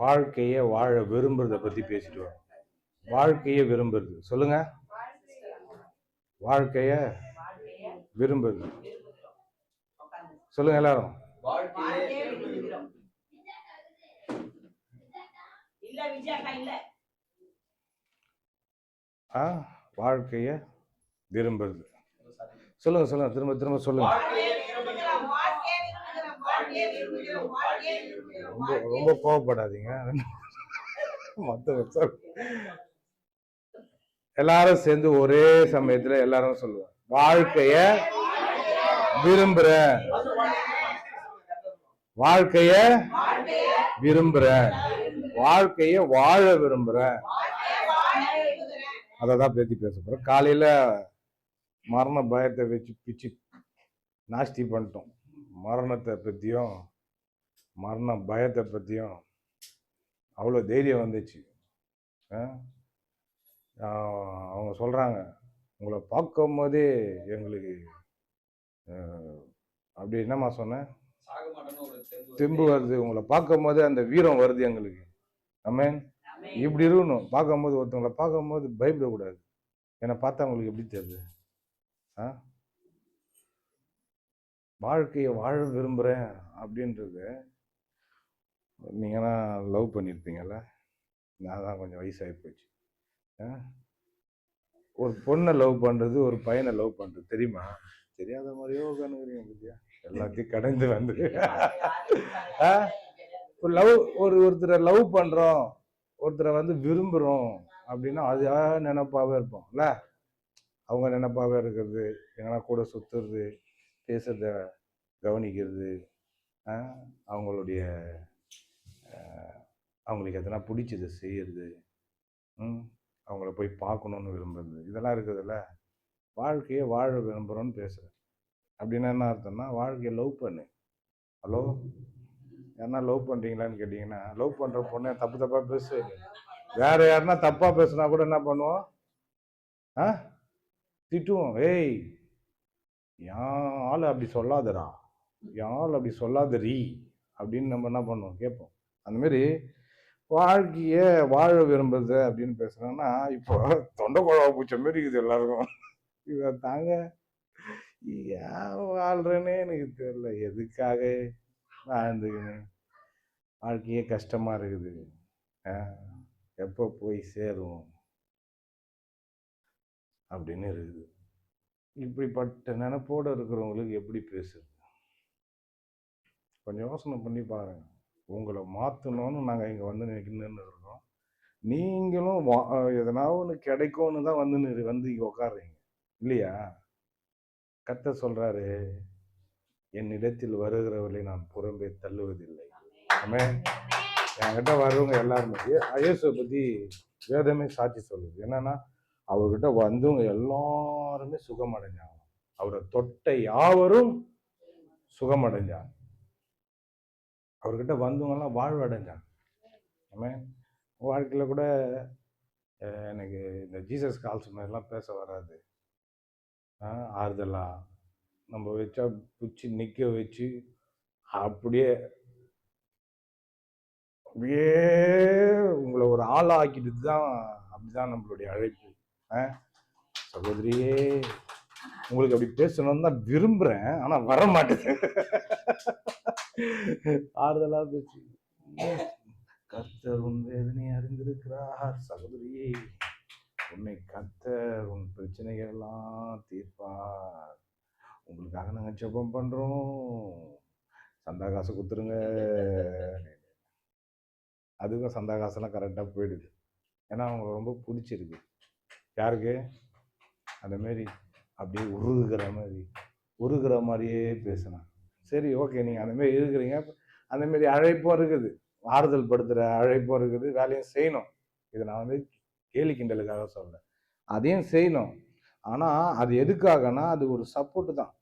வாழ்க்கையை வாழ விரும்புறத பத்தி பேசிட்டு வரோம். வாழ்க்கையை விரும்புறது சொல்லுங்க. வாழ்க்கைய விரும்புறது சொல்லுங்க எல்லாரும். வாழ்க்கைய விரும்புறது சொல்லுங்க சொல்லுங்க, திரும்ப திரும்ப சொல்லுங்க. ரொம்ப ரொம்ப கோவப்படாதீங்க. எல்லாரும் சேர்ந்து ஒரே சமயத்துல எல்லாரும் சொல்லுவோம், வாழ்க்கைய விரும்புறேன், வாழ்க்கைய விரும்புறேன், வாழ்க்கைய வாழ விரும்புறேன். அததான் பேசி பேச போறோம். காலையில மரண பயத்தை வச்சு பிச்சு நாஸ்தி பண்ணிட்டோம். மரணத்தை பத்தியும் மரண பயத்தை பத்தியும் அவ்வளோ தைரியம் வந்துச்சு. அவங்க சொல்றாங்க, உங்களை பார்க்கும் போதே எங்களுக்கு அப்படி என்னம்மா சொன்னேன், தெம்பு வருது, உங்களை பார்க்கும் போதே அந்த வீரம் வருது எங்களுக்கு. ஆமென். இப்படி இருக்கணும். பார்க்கும் போது ஒருத்தவங்களை பார்க்கும் போது பயப்படக்கூடாது. என்னை பார்த்தா உங்களுக்கு எப்படி தெரியுது? வாழ்க்கையை வாழ விரும்புகிறேன் அப்படின்றது, நீங்கன்னா லவ் பண்ணியிருப்பீங்கல்ல. நான் தான் கொஞ்சம் வயசாகி போச்சு. ஒரு பொண்ணை லவ் பண்ணுறது, ஒரு பையனை லவ் பண்ணுறது தெரியுமா? தெரியாத மாதிரியோ கணுகிறீங்க பத்தியா, எல்லாத்தையும் கடந்து வந்து லவ் ஒருத்தரை லவ் பண்ணுறோம், ஒருத்தரை வந்து விரும்புகிறோம் அப்படின்னா அது நினைப்பாவே இருப்போம்ல. அவங்க நினைப்பாவே இருக்கிறது, எங்கன்னா கூட சுற்றுறது, பேசுறத கவனிக்கிறது, அவங்களுடைய அவங்களுக்கு எதனா பிடிச்சதை செய்யறது, அவங்கள போய் பார்க்கணுன்னு விரும்புறது, இதெல்லாம் இருக்குதுல்ல. வாழ்க்கையை வாழ விரும்புகிறோன்னு பேசுகிறேன் அப்படின்னா என்ன அர்த்தம்னா, வாழ்க்கையை லவ் பண்ணு. ஹலோ, யாருன்னா லவ் பண்ணுறீங்களான்னு கேட்டிங்கன்னா, லவ் பண்ணுற பொண்ணை தப்பு தப்பாக பேசுவீங்க. வேற யாருன்னா தப்பாக பேசுனா கூட என்ன பண்ணுவோம்? திட்டுவோம். ஏய், யான் ஆள் அப்படி சொல்லாதரா, யான் அப்படி சொல்லாதரி அப்படின்னு நம்ம என்ன பண்ணுவோம், கேட்போம். அந்த மாதிரி வாழ்க்கைய வாழ விரும்புறது அப்படின்னு பேசுறாங்கன்னா, இப்போ தொண்டை குழவா பூச்ச மாரி இருக்குது எல்லாருக்கும். இதை தாங்க ஏன் வாழ்றேன்னே எனக்கு தெரியல, எதுக்காக வாழ்ந்துக்கணும், வாழ்க்கையே கஷ்டமா இருக்குது, எப்போ போய் சேரும் அப்படின்னு இருக்குது. இப்படிப்பட்ட நினைப்போடு இருக்கிறவங்களுக்கு எப்படி பேசுறது? கொஞ்சம் யோசனை பண்ணி பாருங்க. உங்களை மாற்றணும்னு நாங்கள் இங்கே வந்து நின்று இருக்கோம். நீங்களும் எதனா ஒன்று கிடைக்கும்னு தான் வந்து இங்கே உட்காடுறீங்க இல்லையா? கர்த்தர் சொல்றாரு, என்னிடத்தில் வருகிறவர்களை நான் புறம்பே தள்ளுவதில்லை. ஆமென். என்கிட்ட வருவங்க எல்லாருமே, இயேசுவை பற்றி வேதமே சாட்சி சொல்லுது. என்னன்னா, அவர்கிட்ட வந்தவங்க எல்லாருமே சுகமடைஞ்சாங்க. அவரை தொட்ட யாவரும் சுகமடைஞ்சாங்க. அவர்கிட்ட வந்தவங்கலாம் வாழ்வடைஞ்சாங்க. ஆமென். வாழ்க்கையில் கூட எனக்கு இந்த ஜீசஸ் கால்ஸ் மாதிரிலாம் பேச வராது. ஆறுதலா நம்ம வச்சா பிடிச்சி நிற்க வச்சு அப்படியே அப்படியே உங்களை ஒரு ஆளாக்கிட்டு தான், அப்படிதான் நம்மளுடைய அழைப்பு. சகோதரியே, உங்களுக்கு அப்படி பேசணும்னு தான் விரும்புகிறேன், ஆனால் வர மாட்டேது. ஆறுதலா பேச்சு. கர்த்தர் உன் வேதனை அறிந்திருக்கிறார் சகோதரியே, உன்னை கர்த்தர் உன் பிரச்சனைகள் எல்லாம் தீர்ப்பார். உங்களுக்காக நாங்கள் ஜெபம் பண்றோம், சந்தா காசு கொடுத்துருங்க. அதுக்கும் சந்தா காசெல்லாம் கரெக்டாக போயிடுது. ஏன்னா அவங்க ரொம்ப பிடிச்சிருக்கு. யாருக்கு? அந்த மாரி அப்படியே உருகுற மாதிரியே பேசினா சரி, ஓகே, நீங்கள் அந்த மாதிரி இருக்கிறீங்க. அந்த மாதிரி அழைப்பும் இருக்குது, ஆறுதல் படுத்துகிற அழைப்பும் இருக்குது, வேலையும் செய்யணும். இதை நான் வந்து கேலி கிண்டலுக்காக சொல்றேன், அதையும் செய்யணும். ஆனால் அது எதுக்காகனா, அது ஒரு சப்போர்ட்டு தான்.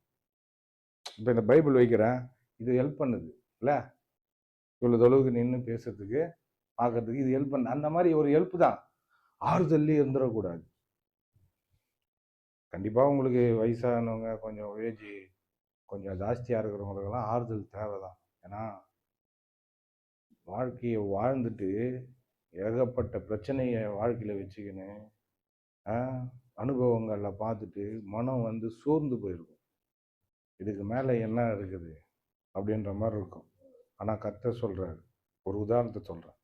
இப்போ இந்த பைபிள் வைக்கிறேன், இது ஹெல்ப் பண்ணுது இல்லை? இவ்வளோ தொலைவுக்கு நின்று பேசுறதுக்கு, பார்க்கறதுக்கு இது ஹெல்ப் பண்ண, அந்த மாதிரி ஒரு ஹெல்ப் தான். ஆறுதல்லே இருந்துடக்கூடாது. கண்டிப்பாக உங்களுக்கு வயசானவங்க, கொஞ்சம் ஏஜ் கொஞ்சம் ஜாஸ்தியாக இருக்கிறவங்களுக்கெல்லாம் ஆறுதல் தேவை தான். ஏன்னா வாழ்க்கையை வாழ்ந்துட்டு ஏகப்பட்ட பிரச்சனையை வாழ்க்கையில் வச்சுக்கின்னு அனுபவங்களை பார்த்துட்டு மனம் வந்து சோர்ந்து போயிருக்கும். இதுக்கு மேலே என்ன இருக்குது அப்படின்ற மாதிரி இருக்கும். ஆனால் கர்த்தர் சொல்கிறாரு, ஒரு உதாரணத்தை சொல்கிறேன்.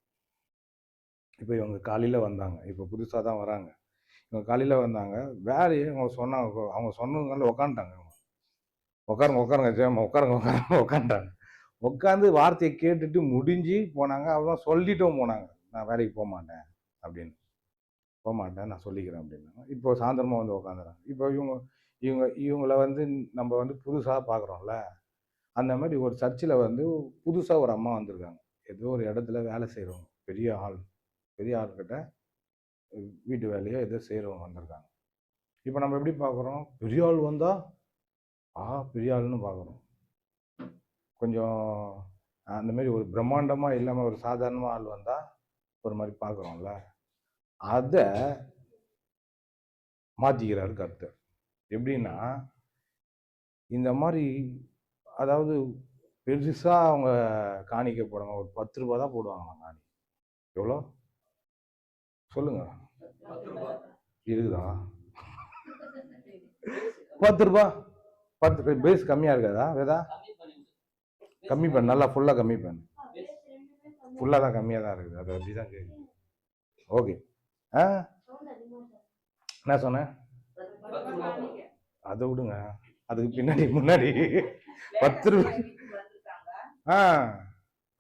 இப்போ இவங்க காலையில் வந்தாங்க, இப்போ புதுசாக தான் வராங்க. இவங்க காலையில் வந்தாங்க, வேலையை அவங்க சொன்னதுனால உக்காந்துட்டாங்க. உட்காருங்க ஜெயம்மா, உட்காந்துட்டாங்க. உட்காந்து வார்த்தையை கேட்டுட்டு முடிஞ்சு போனாங்க. அவதான் சொல்லிட்டும் போனாங்க, நான் வேலைக்கு போக மாட்டேன் அப்படின்னு, போக மாட்டேன் நான் சொல்லிக்கிறேன் அப்படின்னாங்க. இப்போ சாயந்தரமாக வந்து உட்காந்துறாங்க. இப்போ இவங்கள வந்து நம்ம வந்து புதுசாக பார்க்குறோம்ல, அந்த மாதிரி ஒரு சர்ச்சில் வந்து புதுசாக ஒரு அம்மா வந்திருக்காங்க. ஏதோ ஒரு இடத்துல வேலை செய்கிறவங்க, பெரிய ஆள்கிட்ட வீட்டு வேலையோ ஏதோ செய்கிறவங்க வந்திருக்காங்க. இப்போ நம்ம எப்படி பார்க்குறோம், பெரிய ஆள் வந்தால் பெரிய ஆள்னு பார்க்குறோம். கொஞ்சம் அந்த மாதிரி ஒரு பிரம்மாண்டமாக இல்லாமல் ஒரு சாதாரணமாக ஆள் வந்தால் ஒரு மாதிரி பார்க்குறோம்ல, அதை மாற்றிக்கிறாரு கர்த்தர். எப்படின்னா, இந்த மாதிரி அதாவது பெருசாக அவங்க காணிக்க போடுவாங்க. ஒரு 10 ரூபா தான் போடுவாங்க காணி. எவ்வளோ சொல்லுங்க, இருக்குதா? 10 ரூபா. 10 பேஸ் கம்மியாக இருக்காதா? வேதா கம்மி பண்ணு, நல்லா ஃபுல்லாக கம்மி பண்ணு. ஃபுல்லாக தான் கம்மியாக தான் இருக்குது. அது அப்படி தான் கேட்குது. ஓகே. என்ன சொன்னேன்? அதை விடுங்க, அதுக்கு பின்னாடி முன்னாடி 10 ரூபா.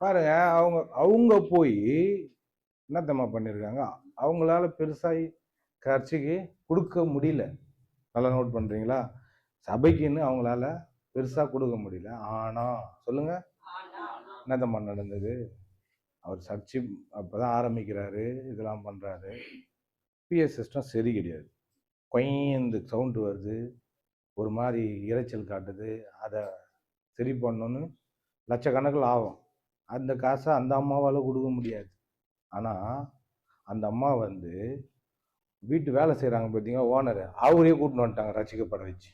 பாருங்க, அவங்க போய் என்னத்தம்மா பண்ணியிருக்காங்க, அவங்களால பெருசாகி கட்சிக்கு கொடுக்க முடியல. நல்லா நோட் பண்ணுறீங்களா? சபைக்குன்னு அவங்களால பெருசாக கொடுக்க முடியல. ஆனால் சொல்லுங்க, என்னத்தம்மா நடந்தது? அவர் சர்ச்சு அப்போதான் ஆரம்பிக்கிறாரு, இதெல்லாம் பண்ணுறாரு. பிஎஸ் சிஸ்டம் சரி கிடையாது. கொய்ந்து சவுண்டு வருது, ஒரு மாதிரி இறைச்சல் காட்டுது. அதை சரி பண்ணணுன்னு லட்சக்கணக்கில் ஆகும். அந்த காசை அந்த அம்மாவால் கொடுக்க முடியாது. ஆனால் அந்த அம்மா வந்து வீட்டு வேலை செய்கிறாங்க பார்த்தீங்கன்னா, ஓனர் அவரே கூட்டின்னு வந்துட்டாங்க ரசிக்கப்பட வச்சு.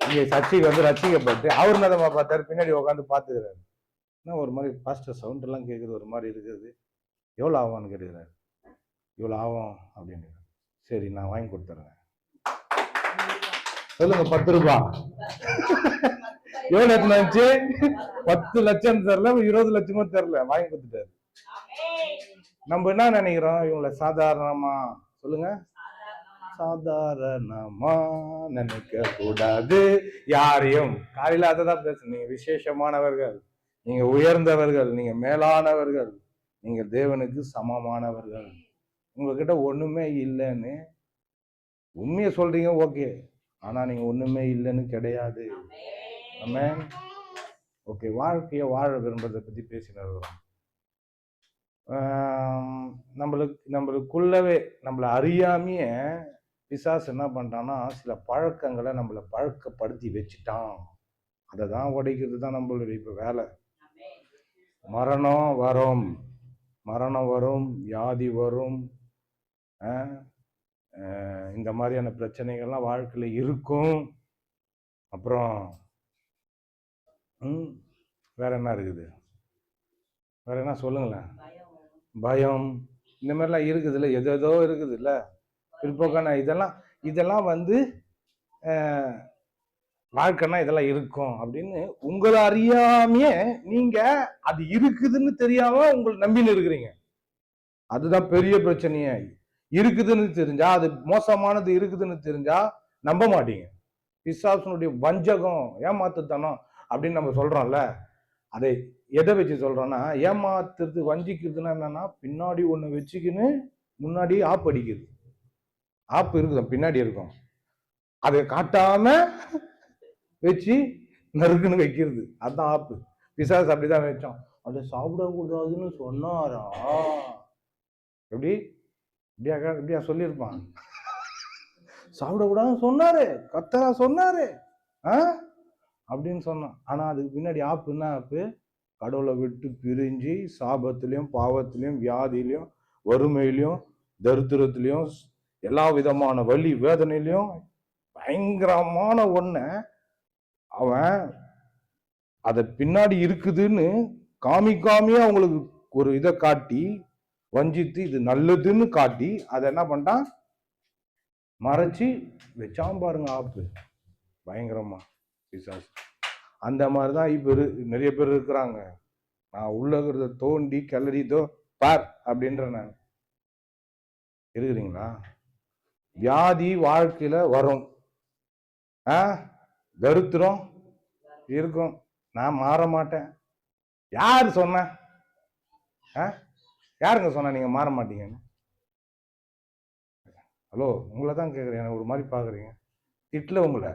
இங்கே சர்ச்சைக்கு வந்து ரசிக்கப்பட்டு அவர் என்னதம்மா பார்த்தாரு, பின்னாடி உட்காந்து பார்த்துக்கிறாரு. என்ன ஒரு மாதிரி பாஸ்டர் சவுண்டெல்லாம் கேட்குது, ஒரு மாதிரி இருக்குது. எவ்வளோ ஆகும்னு கேட்டுக்கிறாரு. இவ்வளோ ஆகும் அப்படின்னு. சரி, நான் வாங்கி கொடுத்துறேன். சொல்லுங்க, 10 ரூபா. எவ்வளோ இருந்துச்சு? 10 லட்சம் தெரில, 20 லட்சமோ தெரில, வாங்கி கொடுத்துட்டாரு. நம்ம என்ன நினைக்கிறோம், இவங்களை சாதாரணமா, சொல்லுங்க, சாதாரணமா நினைக்க கூடாது யாரையும். காலையில அததான் பேச, நீங்க விசேஷமானவர்கள், நீங்க உயர்ந்தவர்கள், நீங்க மேலானவர்கள், நீங்க தேவனுக்கு சமமானவர்கள். உங்ககிட்ட ஒண்ணுமே இல்லைன்னு உண்மையை சொல்றீங்க, ஓகே. ஆனா நீங்க ஒண்ணுமே இல்லைன்னு கிடையாது. ஆமென். ஓகே, வாழ்க்கையை வாழ விரும்புறதை பத்தி பேசினோம். நம்மளுக்குள்ளவே நம்மளை அறியாமையே பிசாசு என்ன பண்றான்னா, சில பழக்கங்களை நம்மளை பழக்கப்படுத்தி வச்சுட்டான். அதை தான் உடைக்கிறது தான் நம்மளுடைய இப்ப வேலை. மரணம் வரும், வியாதி வரும், இந்த மாதிரியான பிரச்சனைகள்லாம் வாழ்க்கையில இருக்கும். அப்புறம் வேற என்ன இருக்குது? வேற என்ன சொல்லுங்களேன்? பயம், இந்த மாதிரிலாம் இருக்குதுல்ல, எதோ இருக்குது இல்ல, பிற்போக்கான இதெல்லாம் வந்து வாழ்க்கைன்னா இதெல்லாம் இருக்கும் அப்படின்னு உங்களை அறியாமையே நீங்க அது இருக்குதுன்னு தெரியாம உங்களை நம்பின்னு இருக்கிறீங்க. அதுதான் பெரிய பிரச்சனையே. இருக்குதுன்னு தெரிஞ்சா, அது மோசமானது இருக்குதுன்னு தெரிஞ்சா நம்ப மாட்டீங்க. பிசாசுனுடைய வஞ்சகம், ஏமாத்துத்தனம் அப்படின்னு நம்ம சொல்றோம்ல, அதை எதை வச்சு சொல்றோம்னா, ஏமாத்துறது வஞ்சிக்கிறதுனா என்னன்னா, பின்னாடி ஒண்ணு வச்சுக்கின்னு முன்னாடி ஆப் அடிக்குது. ஆப் இருக்குது, பின்னாடி இருக்கும், அதை காட்டாம வச்சு நறுக்குன்னு வைக்கிறது, அதுதான் ஆப்பு. பிசாசு அப்படிதான் வச்சோம். அதை சாப்பிடக்கூடாதுன்னு சொன்னாரா? எப்படி இப்படியா சொல்லியிருப்பான்? சாப்பிடக்கூடாதுன்னு சொன்னாரு, கத்தரா சொன்னாரு அப்படின்னு சொன்னான். ஆனா அதுக்கு பின்னாடி ஆப்பு என்ன ஆப்பு? கடவுளை விட்டு பிரிஞ்சு சாபத்திலையும் பாவத்திலையும் வியாதியிலையும் வறுமையிலையும் தரித்திரத்திலையும் எல்லா விதமான வலி வேதனையிலையும் பயங்கரமான ஒண்ண அவன் அதை பின்னாடி இருக்குதுன்னு காமிக்காமையே அவங்களுக்கு ஒரு இதை காட்டி வஞ்சித்து இது நல்லதுன்னு காட்டி அதை என்ன பண்ணிட்டான், மறைச்சி வச்சான் பாருங்க ஆப்பு. பயங்கரமா பிசாசு. அந்த மாதிரிதான் இப்ப நிறைய பேர் இருக்கிறாங்க. நான் உள்ளகிறத தோண்டி கிளறிதோ பார் அப்படின்ற நான் இருக்கிறீங்களா? வியாதி வாழ்க்கையில வரும், தரித்திரம் இருக்கும். நான் மாற மாட்டேன். யாரு சொன்ன? யாருங்க சொன்னா நீங்க மாற மாட்டீங்கன்னு? ஹலோ, உங்களை தான் கேட்குறேன். ஒரு மாதிரி பாக்குறீங்க. திட்டல உங்களை.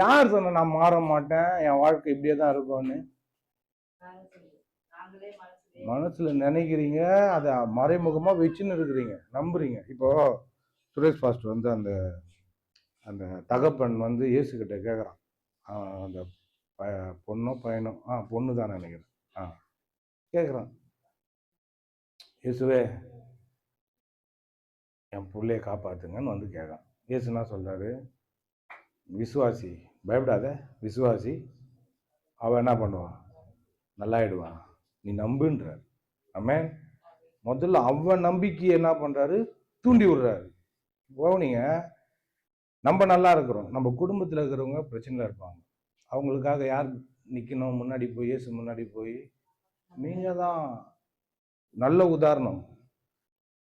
யார் சொன்ன நான் மாற மாட்டேன், என் வாழ்க்கை இப்படியே தான் இருக்கும்னு? மனசுல நினைக்கிறீங்க, அதை மறைமுகமா வச்சுன்னு இருக்கிறீங்க, நம்புறீங்க. இப்போ சுரேஷ் பாஸ்டர் வந்து அந்த அந்த தகப்பன் வந்து இயேசு கிட்ட கேட்குறான், அந்த பொண்ணோ பையனோ, பொண்ணு தான் நினைக்கிறேன், கேட்குறான், இயேசுவே என் பிள்ளைய காப்பாத்துங்கன்னு வந்து கேட்கான். இயேசு என்ன சொல்றாரு? விசுவாசி, பயப்படாத, விசுவாசி, அவன் என்ன பண்ணுவான், நல்லாயிடுவான், நீ நம்புன்றார். ஆமென். முதல்ல அவன் நம்பிக்கையை என்ன பண்றாரு, தூண்டி விடுறாரு. போனீங்க, நம்ம நல்லா இருக்கிறோம், நம்ம குடும்பத்தில் இருக்கிறவங்க பிரச்சனையில் இருப்பாங்க, அவங்களுக்காக யார் நிற்கணும்? முன்னாடி போய், இயேசு முன்னாடி போய், நீங்க தான் நல்ல உதாரணம்.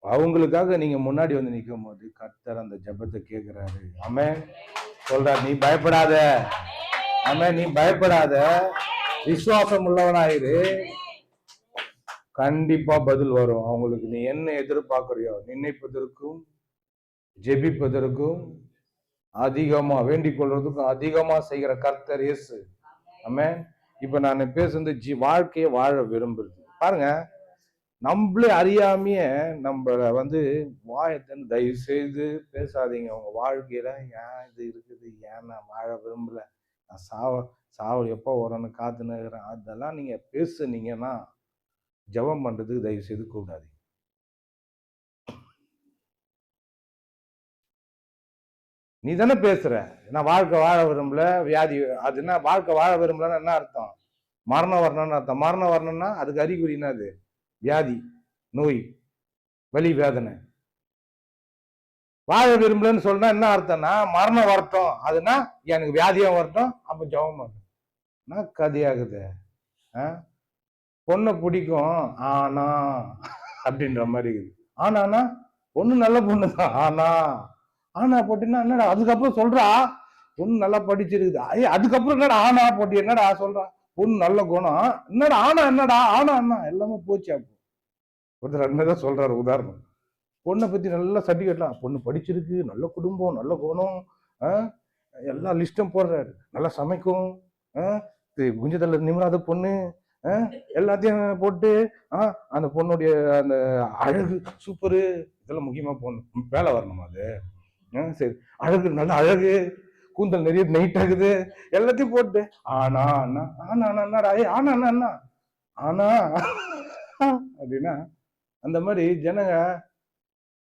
அவங்களுக்காக நீங்க முன்னாடி வந்து நிற்கும் போது கர்த்தர் அந்த ஜெபத்தை கேட்கிறாரு. ஆமென். சொல்றாரு, நீ பயப்படாத, ஆமென், நீ பயப்படாத, விசுவாசம் உள்ளவனாயிரு, கண்டிப்பா பதில் வரும். அவங்களுக்கு நீ என்ன எதிர்பார்க்கறியோ, நினைப்பதற்கும் ஜெபிப்பதற்கும் அதிகமா, வேண்டிக் கொள்றதுக்கும் அதிகமா செய்கிற கர்த்தர் இயேசு. ஆமென். இப்ப நான் பேசுறது வாழ்க்கையை வாழ விரும்புறது. பாருங்க, நம்மளே அறியாமையே நம்மள வந்து வாயத்தன் தயவு செய்து பேசாதீங்க. உங்க வாழ்க்கையில ஏன் இது இருக்குது, ஏன் நான் வாழ விரும்பல, நான் சாவ எப்போ வரணும்னு காத்துன்னு இருக்கிறேன், அதெல்லாம் நீங்க பேசுனீங்கன்னா ஜெபம் பண்றதுக்கு தயவு செய்து கூடாது. நீ தானே பேசுற, நான் வாழ்க்கை வாழ விரும்பல, வியாதி, அது என்ன வாழ்க்கை வாழ விரும்பலன்னா என்ன அர்த்தம்? மரணம் வரணும்னு அர்த்தம். மரணம் வரணும்னா அதுக்கு அறிகுறி என்னது? வியாதி, நோய், வலி, வேதனை. வாழ விரும்பலன்னு சொன்னா என்ன அர்த்தம்னா மரணம் வரட்டும், அதுனா எனக்கு வியாதியா வரட்டும், அப்ப ஜெபம் பண்ண கதையாகுது. பொண்ணை பிடிக்கும், ஆனா அப்படின்ற மாதிரி இருக்குது. ஆனானா பொண்ணு நல்ல பொண்ணுதான், ஆனா போட்டீங்கன்னா என்னடா, அதுக்கப்புறம் சொல்றா பொண்ணு நல்லா படிச்சிருக்குது, அதுக்கப்புறம் என்னடா ஆனா போட்டி, என்னடா சொல்றா பொண்ணு நல்ல குணம், என்னடா ஆனா, என்னடா ஆனா என்ன எல்லாமே போச்சு. அப்போ ஒருத்தர் அண்ணதான் சொல்றாரு உதாரணம், பொண்ணை பத்தி நல்லா சர்டிஃபிகேட்லாம், பொண்ணு படிச்சிருக்கு, நல்ல குடும்பம், நல்ல குணம், எல்லா லிஸ்டும் போடுறாரு, நல்லா சமைக்கும், குஞ்சதல்ல நிமிராத பொண்ணு, எல்லாத்தையும் போட்டு அந்த பொண்ணுடைய அந்த அழகு சூப்பரு, இதெல்லாம் முக்கியமா பொண்ணு வேலை வரணுமா அது? சரி, அழகு, நல்ல அழகு, கூந்தல் நிறைய நைட் ஆகுது, எல்லாத்தையும் போட்டு ஆனா அண்ணா, ஆனா என்னடா, ஆனா அண்ணா, ஆனா அப்படின்னா அந்த மாதிரி ஜனங்க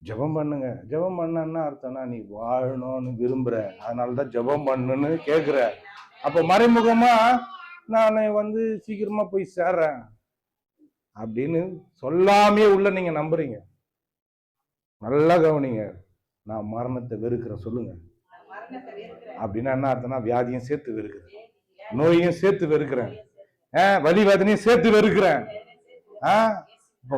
ஜெபம் பண்ணுங்க. ஜெபம் பண்ணா அர்த்தம்னா நீ வாழணும்னு விரும்புற, அதனாலதான் ஜெபம் பண்ணுன்னு கேக்குற. அப்ப மறைமுகமா நான் வந்து சீக்கிரமா போய் சேர்றேன் அப்படின்னு சொல்லாமே உள்ள நீங்க நம்புறீங்க. நல்லா கவனிங்க, நான் மரணத்தை வெறுக்கிறேன் சொல்லுங்க. அப்படின்னா என்ன அர்த்தம்னா வியாதியும் சேர்த்து வெறுக்கிறேன், நோயையும் சேர்த்து வெறுக்கிறேன், வலி வேதனையும் சேர்த்து வெறுக்கிறேன். இப்போ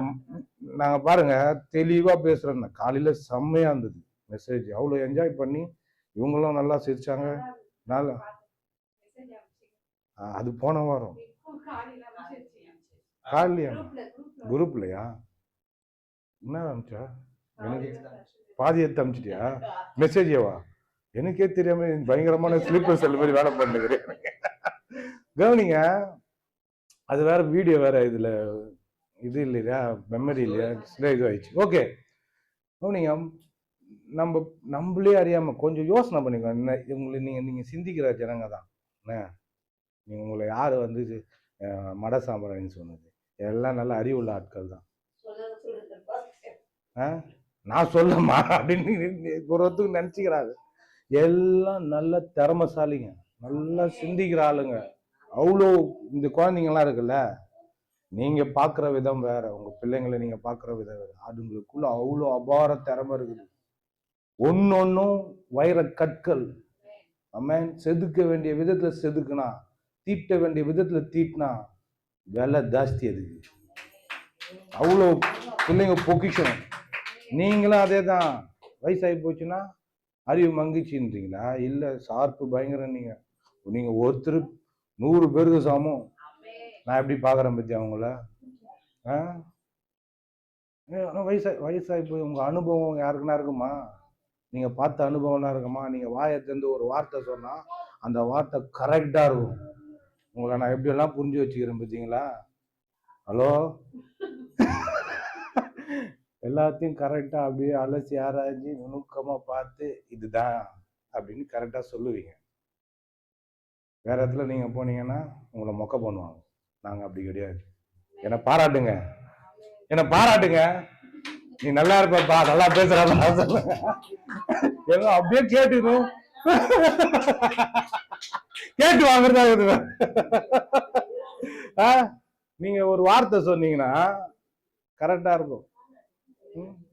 நாங்க பாருங்க தெளிவா பேசுறேன். காலையில செம்மையா இருந்தது மெசேஜ், அவ்வளவு என்ஜாய் பண்ணி இவங்களும் நல்லா சிரிச்சாங்க. நல்லா அது போன வாரம் காலையிலயா, குரூப்லயா என்ன அமிச்சா? எனக்கு பாதி எடுத்து அமிச்சிட்டியா மெசேஜேவா? எனக்கே தெரியாம பயங்கரமான ஸ்லீப்பர் செல் மாதிரி வேலை பண்ணுகிறேன். கவனிங்க, அது வேற வீடியோ வேற, இதுல இது இல்லையா, மெமரி இல்லையா, இது ஆயிடுச்சு. ஓகே, கவனிங்க, நம்மளே அறியாம கொஞ்சம் யோசனை பண்ணிக்கோங்க. உங்களை நீங்க சிந்திக்கிற ஜனங்க தான். நீங்க உங்களை யாரு வந்து மட சாம்பிராணின்னு சொன்னது? எல்லாம் நல்ல அறிவுள்ள ஆட்கள் தான். நான் சொல்லமா அப்படின்னு ஒருத்தருக்கு நினைச்சுக்கிறாங்க. எல்லாம் நல்ல திறமசாலிங்க, நல்லா சிந்திக்கிற ஆளுங்க. அவ்வளோ இந்த குழந்தைங்கலாம் இருக்குல்ல, நீங்க பாக்குற விதம் வேற, உங்க பிள்ளைங்களை நீங்க பாக்குற விதம் வேற. அதுங்களுக்குள்ள அவ்வளோ அபார திறமை இருக்குது. ஒன்னொன்னும் வைர கற்கள். ஆமென். செதுக்க வேண்டிய விதத்துல செதுக்குனா, தீட்ட வேண்டிய விதத்துல தீட்டினா விலை ஜாஸ்தி. அதுக்கு அவ்வளோ பிள்ளைங்க பொக்கிஷம். நீங்களும் அதே தான். வயசாகி போச்சுன்னா அறிவு மங்கிச்சின்றீங்களா? இல்ல, ஷார்ப்பு பயங்கரம். நீங்க ஒருத்தர் 100 பேருக்கு சமம். நான் எப்படி பாக்குறேன் பத்தி அவங்கள. வயசாகி போய் உங்க அனுபவம் யாருக்குன்னா இருக்குமா? நீங்க பார்த்த அனுபவம்லாம் இருக்குமா? நீங்க வாயை திறந்து ஒரு வார்த்தை சொன்னா அந்த வார்த்தை கரெக்டா இருக்கும். உங்களை நான் எப்படி எல்லாம் புரிஞ்சு வச்சுக்கிறேன் பார்த்தீங்களா? ஹலோ. எல்லாத்தையும் கரெக்டா அப்படியே அலசி ஆராய்ச்சி நுணுக்கமா பார்த்து இதுதான் அப்படின்னு கரெக்டா சொல்லுவீங்க. வேற இடத்துல நீங்க போனீங்கன்னா உங்களை மொக்க பண்ணுவாங்க. நாங்க அப்படி கிடையாது. என்னை பாராட்டுங்க, என்னை பாராட்டுங்க. நீ நல்லா இருப்பா, நல்லா பேசுறா சொல்லுங்க. ஏதோ அப்படியே கேட்டுக்கணும், கேட்டு வாங்குறதா. நீங்க ஒரு வார்த்தை சொன்னீங்கன்னா கரெக்டா இருக்கும்.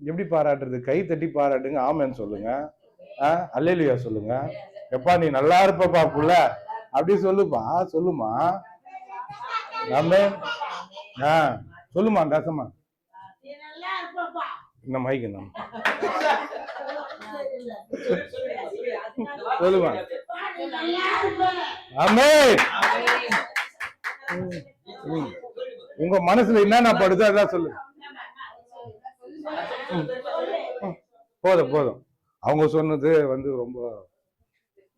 எப்படி பாராட்டுறது? கை தட்டி பாராட்டுங்க, ஆமேன்னு சொல்லுங்க, அல்லேலூயா சொல்லுங்க. எப்பா நீ நல்லா இருப்பப்பா புள்ள அப்படி சொல்லுப்பா, சொல்லுமா. ஆமென். சொல்லுமா தாசமா. இந்த மைக்கு நம்ம சொல்லுமா. ஆமென். உங்க மனசுல என்னென்ன படுதோ அதான் சொல்லுங்க. போதும் போதும். அவங்க சொன்னது ரொம்ப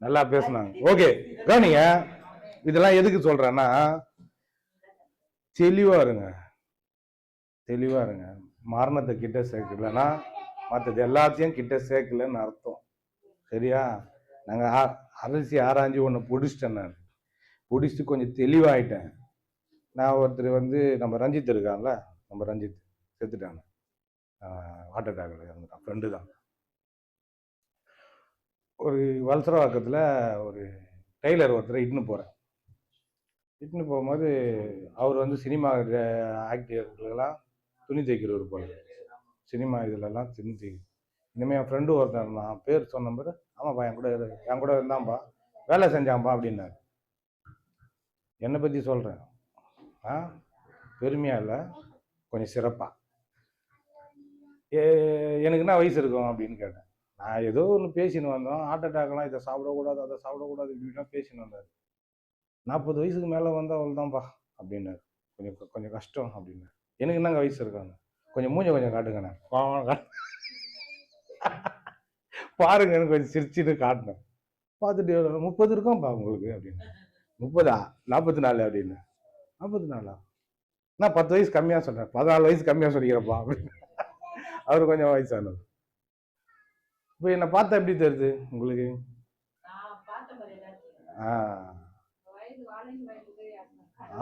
நல்லா பேசினாங்க. ஓகே, கவனிங்க. இதெல்லாம் எதுக்கு சொல்றேன்னா, தெளிவா இருங்க, தெளிவா இருங்க. மரணத்தை கிட்ட சேர்க்கலன்னா மற்றது எல்லாத்தையும் கிட்ட சேர்க்கலன்னு அர்த்தம். சரியா? நாங்க அலசி ஆராய்ஞ்சு ஒன்று பிடிச்சிட்டேன். நான் பிடிச்சிட்டு கொஞ்சம் தெளிவாயிட்டேன். நான் ஒருத்தர் நம்ம ரஞ்சித் இருக்கான்ல, நம்ம ரஞ்சித் செத்துட்டாங்க, ஹார்ட் அட்டாக்ல இறந்துட்டான். ஃப்ரெண்டு தான். ஒரு வலசரவாக்கத்தில் ஒரு டெய்லர் ஒருத்தரை இட்டுன்னு போகிறேன். இட்டுன்னு போகும்போது அவர் சினிமா ஆக்டர்களுக்கெல்லாம் துணி தைக்கிறவர் போல. சினிமா இதிலெல்லாம் துணி தைக்க. இனிமேல் என் ஃப்ரெண்டு ஒருத்தன் இருந்தான், பேர் சொன்ன பேர். ஆமாப்பா, என் கூட இருந்தான்பா, வேலை செஞ்சான்பா அப்படின்னாரு. என்னை பற்றி சொல்கிறேன், பெருமையாக இல்லை, கொஞ்சம் சிறப்பாக. எனக்கு என்ன வயசு இருக்கும் அப்படின்னு கேட்டேன். நான் ஏதோ ஒன்று பேசின்னு வந்தோம், ஹார்ட் அட்டாக்லாம் இதை சாப்பிடக்கூடாது அதை சாப்பிடக்கூடாது இப்படின்னா பேசின்னு வந்தார். 40 வயசுக்கு மேலே வந்தால் அவள் தான்ப்பா அப்படின்னாரு. கொஞ்சம் கஷ்டம் அப்படின்னாரு. எனக்கு என்னங்க வயசு இருக்காங்க, கொஞ்சம் மூஞ்ச கொஞ்சம் காட்டுங்கண்ணே பாருங்கன்னு கொஞ்சம் சிரிச்சுட்டு காட்டினேன். பார்த்துட்டு 30 இருக்கும்ப்பா உங்களுக்கு அப்படின்னு. 30 44 அப்படின்னு. 44 நான் 10 வயசு கம்மியாக சொல்கிறேன், 14 வயசு கம்மியாக சொல்லிக்கிறப்பா அப்படின்னு. அவரு கொஞ்சம் வயசானது. இப்போ என்னை பார்த்தா எப்படி தெரியுது உங்களுக்கு?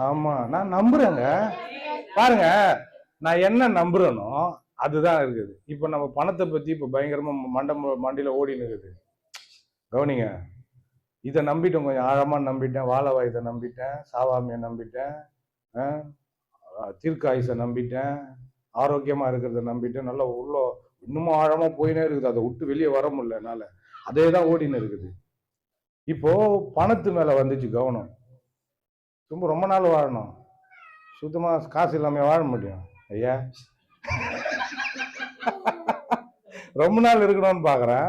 ஆமா, நான் நம்புறேங்க. பாருங்க, நான் என்ன நம்புறேனோ அதுதான் இருக்குது. இப்ப நம்ம பணத்தை பத்தி இப்ப பயங்கரமா மண்டியில ஓடின்னு இருக்குது. கவனிங்க, இதை நம்பிட்டேன், கொஞ்சம் ஆழமா நம்பிட்டேன். வாழவாயத்தை நம்பிட்டேன், சாவாமியை நம்பிட்டேன், தீர்க்காயுசை நம்பிட்டேன், ஆரோக்கியமா இருக்கிறத நம்பிட்டேன். நல்லா உள்ள இன்னமும் ஆழமா போயினே இருக்குது. அதை விட்டு வெளியே வர முடியல என்னால. அதே தான் ஓடின்னு இருக்குது. இப்போ பணத்து மேல வந்துச்சு கவனம். ரொம்ப நாள் வாழணும், சுத்தமா காசு இல்லாம வாழ முடியும் ஐயா? ரொம்ப நாள் இருக்கணும்னு பாக்குறேன்,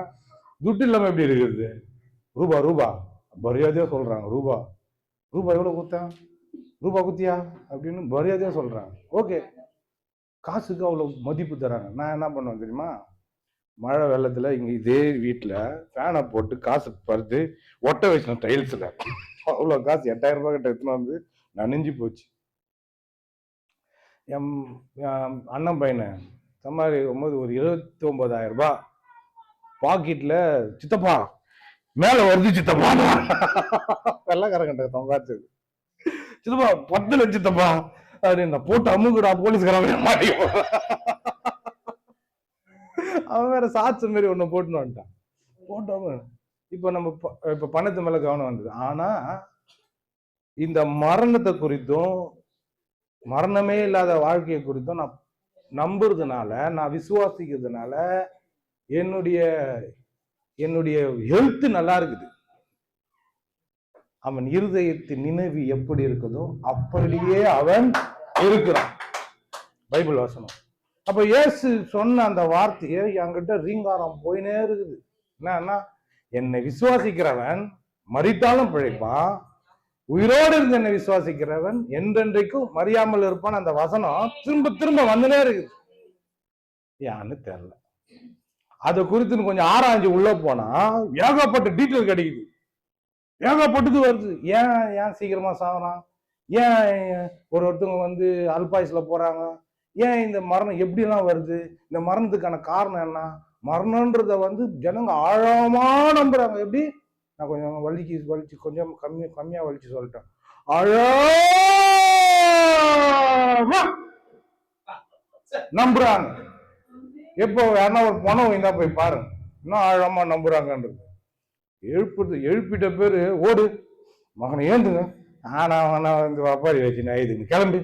துட்டு இல்லாம எப்படி இருக்குது? ரூபா மரியாதையா சொல்றாங்க. ரூபா எவ்வளவு குத்தேன், ரூபா குத்தியா அப்படின்னு மரியாதையா சொல்றாங்க. ஓகே, காசுக்கு அவ்வளவு மதிப்பு தராங்க. நான் என்ன பண்ணுவேன் தெரியுமா? மழை வெள்ளத்துல இங்க இதே வீட்டுல ஃபேனை போட்டு காசு பருத்து ஒட்ட வச்சேன் டைல்ஸ்ல. அவ்வளவு காசு 8000 ரூபாய் கிட்ட எடுத்துன்னு நனைஞ்சு போச்சு. என் அண்ணன் பையனை சம்பாதி போது ஒரு 29,000 ரூபாய் பாக்கெட்ல. சித்தப்பா மேல வருது சித்தப்பா, வெள்ளக்காரங்கிட்ட சம்பாதிச்சது. சித்தப்பா 10 லட்சம் சித்தப்பா அப்படின்னு போட்டு அமுகுடா போலீஸ்காரன் மாட்டியும். அவன் வேற சாட்சி மாரி ஒண்ணு போட்டுன்னு வந்துட்டான். போட்டவன் இப்ப நம்ம இப்ப பணத்து மேல கவனம் வந்தது. ஆனா இந்த மரணத்தை குறித்தும் மரணமே இல்லாத வாழ்க்கையை குறித்தும் நான் நம்புறதுனால, நான் விசுவாசிக்கிறதுனால என்னுடைய என்னுடைய ஹெல்த் நல்லா இருக்குது. அவன் இருதயத்தின் நினைவு எப்படி இருக்குதோ அப்படியே அவன் இருக்கிறான். பைபிள் வசனம். அப்ப இயேசு சொன்ன அந்த வார்த்தையை என்கிட்ட ரீங்காரம் போயினே இருக்குது. என்னன்னா, என்னை விசுவாசிக்கிறவன் மரித்தாலும் பிழைப்பான், உயிரோடு இருந்து என்னை விசுவாசிக்கிறவன் என்றென்றைக்கும் மறியாமல் இருப்பான். அந்த வசனம் திரும்ப திரும்ப வந்துனே இருக்குது. யான்னு தெரியல. அதை குறித்து கொஞ்சம் ஆராய்ஞ்சு உள்ள போனா ஏகப்பட்ட டீட்டெயில் கிடைக்குது, ஏகப்பட்டது வருது. ஏன் சீக்கிரமா சாகுறான், ஏன் ஒருத்தவங்க அல்பாயுஸ்ல போறாங்க, ஏன் இந்த மரணம் எப்படிலாம் வருது, இந்த மரணத்துக்கான காரணம் என்ன, மரணன்றத ஜனங்க ஆழமா நம்புறாங்க. எப்படி, நான் கொஞ்சம் வலிச்சு கொஞ்சம் கம்மியா வலிச்சு சொல்லிட்டேன். ஆழமா நம்புறாங்க. எப்போ யாருன்னா ஒரு பணம் வைந்தா போய் பாருங்க, இன்னும் ஆழமா நம்புறாங்கன்றது. எழுப்பிட்ட பேரு ஓடு மகனை ஏந்துங்க, ஆனா வப்பாரி வச்சு நான் கிளம்பி.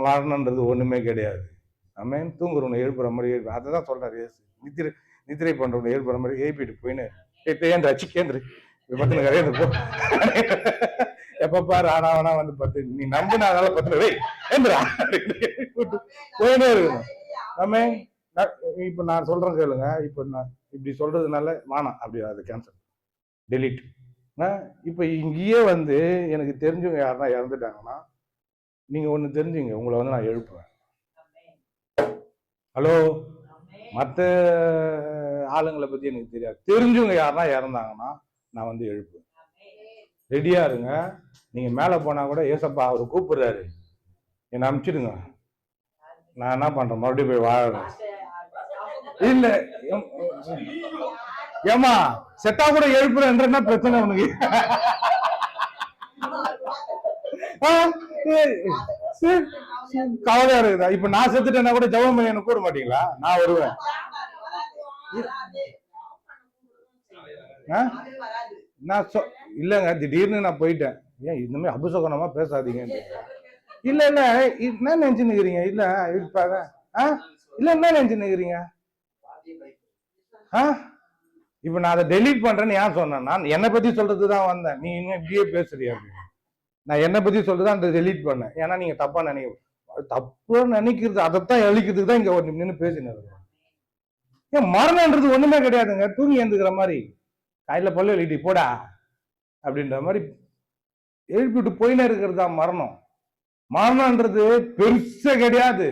மரணன்றது ஒண்ணுமே கிடையாது. ஆமென். தூங்குறவனை எழுப்புற மாதிரி எழுப்பு. அதை தான் சொல்றாரு இயேசு. நித்திரை பண்றவனை எழுப்புற மாதிரி எழுப்பிட்டு போயின்னு ஏந்திரா சிக்கேந்திரு பத்துனு கரையாது போ. எப்ப பாரு ஆனா பத்து நீ நம்பினால பத்துல வை ஏந்திரா போயினே இருக்கணும். ஆமென். இப்ப நான் சொல்றேன் கேளுங்க. இப்ப நான் இப்படி சொல்றதுனால வேணாம், அப்படி அது கேன்சல், டெலீட். இப்ப இங்கேயே எனக்கு தெரிஞ்சவங்க யாருன்னா இறந்துட்டாங்கன்னா நீங்க ஒண்ணு தெரிஞ்சுங்க, உங்களை நான் எழுப்புவேன். ஹலோ, மற்ற ஆளுங்களை பத்தி எனக்கு தெரியாது, தெரிஞ்சவங்க யாருன்னா இறந்தாங்கன்னா நான் எழுப்புவேன். ரெடியா இருங்க. நீங்க மேல போனா கூட ஏசப்பா அவரு கூப்பிடுறாரு, என்னை அனுப்பிச்சிடுங்க, நான் என்ன பண்றேன் மறுபடியும் போய் வாழறேன். இல்ல ஏமா செட்டா கூட எழுப்புறேன்ற என்ன பிரச்சனை உனக்கு? கவலையா இருக்குதா? இப்ப நான் செத்துட்டேன்னா கூட ஜெபம் பண்ணி என்ன கூட மாட்டீங்களா? நான் வருவேன். நான் இல்லங்க, திடீர்னு நான் போயிட்டேன். ஏன் இந்த மாதிரி அபசகனமா பேசாதீங்க. இல்ல இல்ல என்ன நினைச்சு நிக்கிறீங்க? இல்ல இருப்பாங்க. இல்ல என்ன நினைச்சு நிக்கிறீங்க? இப்ப நான் அதை டெலீட் பண்றேன்னு ஏன் சொன்னேன்? நான் என்னை பத்தி சொல்றதுதான் வந்தேன். நீ இன்னும் இப்படியே பேசுறியா? நான் என்னை பத்தி சொல்றதுதான் அந்த டெலீட் பண்ணேன். ஏன்னா நீங்க தப்பா நினைக்கிறது அதைத்தான் அழிக்கிறதுக்கு தான் இங்க நின்று பேசினது. ஏன் மரணம்ன்றது ஒண்ணுமே கிடையாதுங்க. தூங்கி எழுந்துக்கிற மாதிரி காயில பல்லு எழுதி போடா அப்படின்ற மாதிரி எழுப்பிட்டு போயினே இருக்கிறது தான் மரணம். மரணம்ன்றது பெருசு கிடையாது.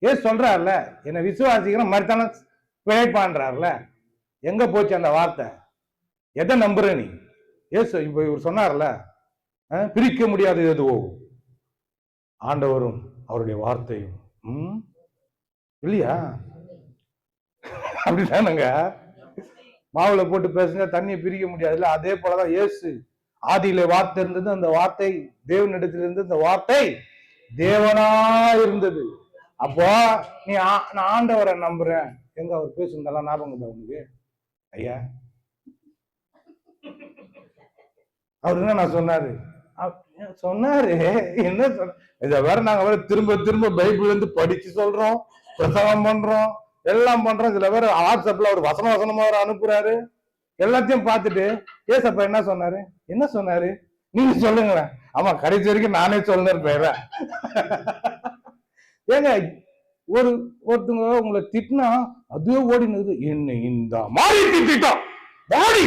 ஏன் சொல்றாருல, என்னை விசுவாசிக்கிற மறுத்தான பிழைப்பான்றாருல. எங்க போச்சு அந்த வார்த்தை? எதை நம்புற நீ? ஏசு இப்ப இவர் சொன்னார்ல, பிரிக்க முடியாது எதுவோ ஆண்டவரும் அவருடைய வார்த்தையும் இல்லையா? அப்படிதானுங்க. மாவுல போட்டு பேசுங்க, தண்ணியை பிரிக்க முடியாதுல்ல. அதே போலதான் இயேசு ஆதியில வார்த்தை இருந்தது, அந்த வார்த்தை தேவனிடத்திலிருந்து, அந்த வார்த்தை தேவனா இருந்தது. அப்போ நீ நான் ஆண்டவரை நம்புறேன், எங்க அவர் பேசுனதெல்லாம் ஞாபகம் தான் உனக்கு? ஐயா அவரு என்ன நான் சொன்னாரு என்ன சொன்ன? இத வேற நாங்க வேற திரும்ப திரும்ப பைபிள் இருந்து படிச்சு சொல்றோம், பிரசங்கம் பண்றோம், எல்லாம் பண்றோம். இதுல வேற வாட்ஸ்அப்ல ஒரு வசனமா வேற அனுப்புறாரு. எல்லாத்தையும் பார்த்துட்டு ஏசப்பா என்ன சொன்னாரு நீங்க சொல்லுங்களேன். ஆமா, கடைசி வரைக்கும் நானே சொல்லுறேன் பேர. ஏங்க ஒருத்தவங்க உங்களை திட்டினா அதுவே ஓடினது, என்ன இந்த மாதிரி திட்டான் பாடி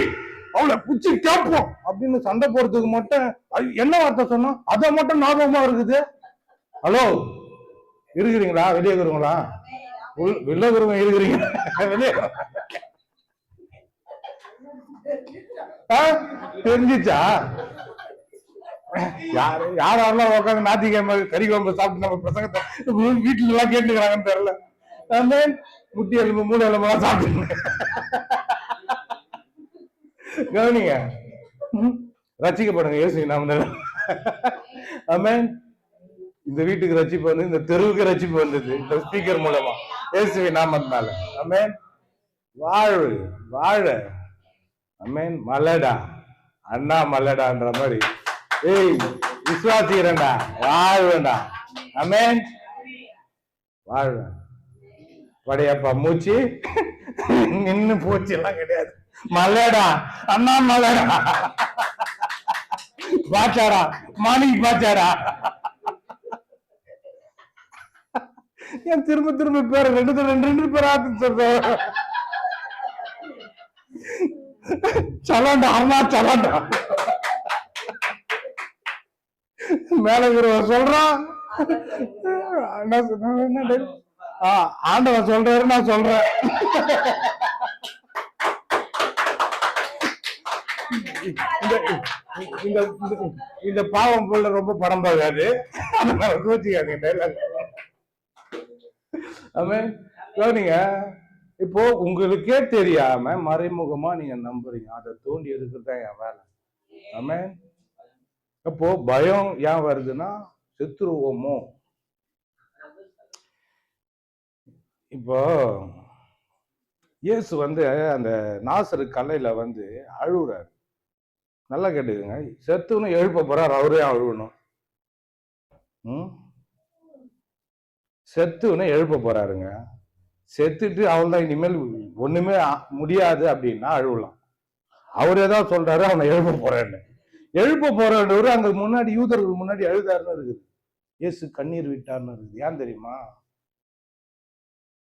அவளை புச்சி கேட்போம் அப்படின்னு சண்டை போறதுக்கு மட்டும் என்ன வார்த்தை சொன்னா அதை மட்டும் ஞாபகமா இருக்குது. ஹலோ, இருக்கிறீங்களா? வெளியே இருக்கிறவங்களா? வெளியே இருக்கிறவங்க இருக்கிறீங்க? வெளியே தெரிஞ்சிச்சா? யாரெல்லாம் உட்காந்து ஞாயிற்றுக்கிழமை கறி குழம்பு சாப்பிட்டு நம்ம பசங்க வீட்டுல எல்லாம் கேட்டுக்கிறாங்கன்னு தெரியல. முட்டி எலும்பு மூணு எலும்பெல்லாம் சாப்பிட்டு கவனிங்க, ரசிக்கப்படுங்க இயேசு நாம. ஆமென். இந்த வீட்டுக்கு ரட்சிப்பு வந்து, இந்த தெருவுக்கு ரட்சிப்பு வந்தது இந்த ஸ்பீக்கர் மூலமா இயேசுவை நாமத்தினால. ஆமென். வாழ ஆமென். மலடா அண்ணா மலடான்ற மாதிரி. ஏய் விசுவாசிக்கிறேன்டா, வாழ்வேண்டா. ஆமென், வாழ்வேன். படையப்பா மூச்சு நின்னு போச்சு எல்லாம் கிடையாது. மலைடா அண்ணா, மலைடா பாச்சாரா, மாணிக்கு பாச்சாரா. ஏன் திரும்ப திரும்ப பேர் ரெண்டு பேர் ஆத்து சொல்றேன். சலாண்டா அண்ணா, சலாண்டா மேல சொல்றான். ஆண்டவன் சொல்றாரு, நான் சொல்றேன். இந்த பாவம் போல ரொம்ப படம் பார்க்காது, கோச்சிக்காதீங்க. நீங்க இப்போ உங்களுக்கே தெரியாம மறைமுகமா நீங்க நம்புறீங்க, அதை தோண்டி எடுக்கிறதுதான் என் வேலை. ஆமென். அப்போ பயம் ஏன் வருதுன்னா, செத்துருவோமோ. இப்போ இயேசு அந்த நாசரு கல்லையில அழுகுறாரு. நல்லா கேட்டுக்கோங்க, செத்துன்னு எழுப்ப போறாரு, அவரே அழுவணும். செத்துன்னு எழுப்ப போறாருங்க. செத்துட்டு அவள்தான் இனிமேல் ஒண்ணுமே முடியாது அப்படின்னா அழுவலாம். அவர் ஏதாவது சொல்றாரு, அவனை எழுப்ப போறேன்னு. எழுப்ப போறவர் அங்க முன்னாடி யூதர்கள் முன்னாடி அழுதாருன்னு இருக்குது. இயேசு கண்ணீர் விட்டார்னு இருக்குது. ஏன் தெரியுமா?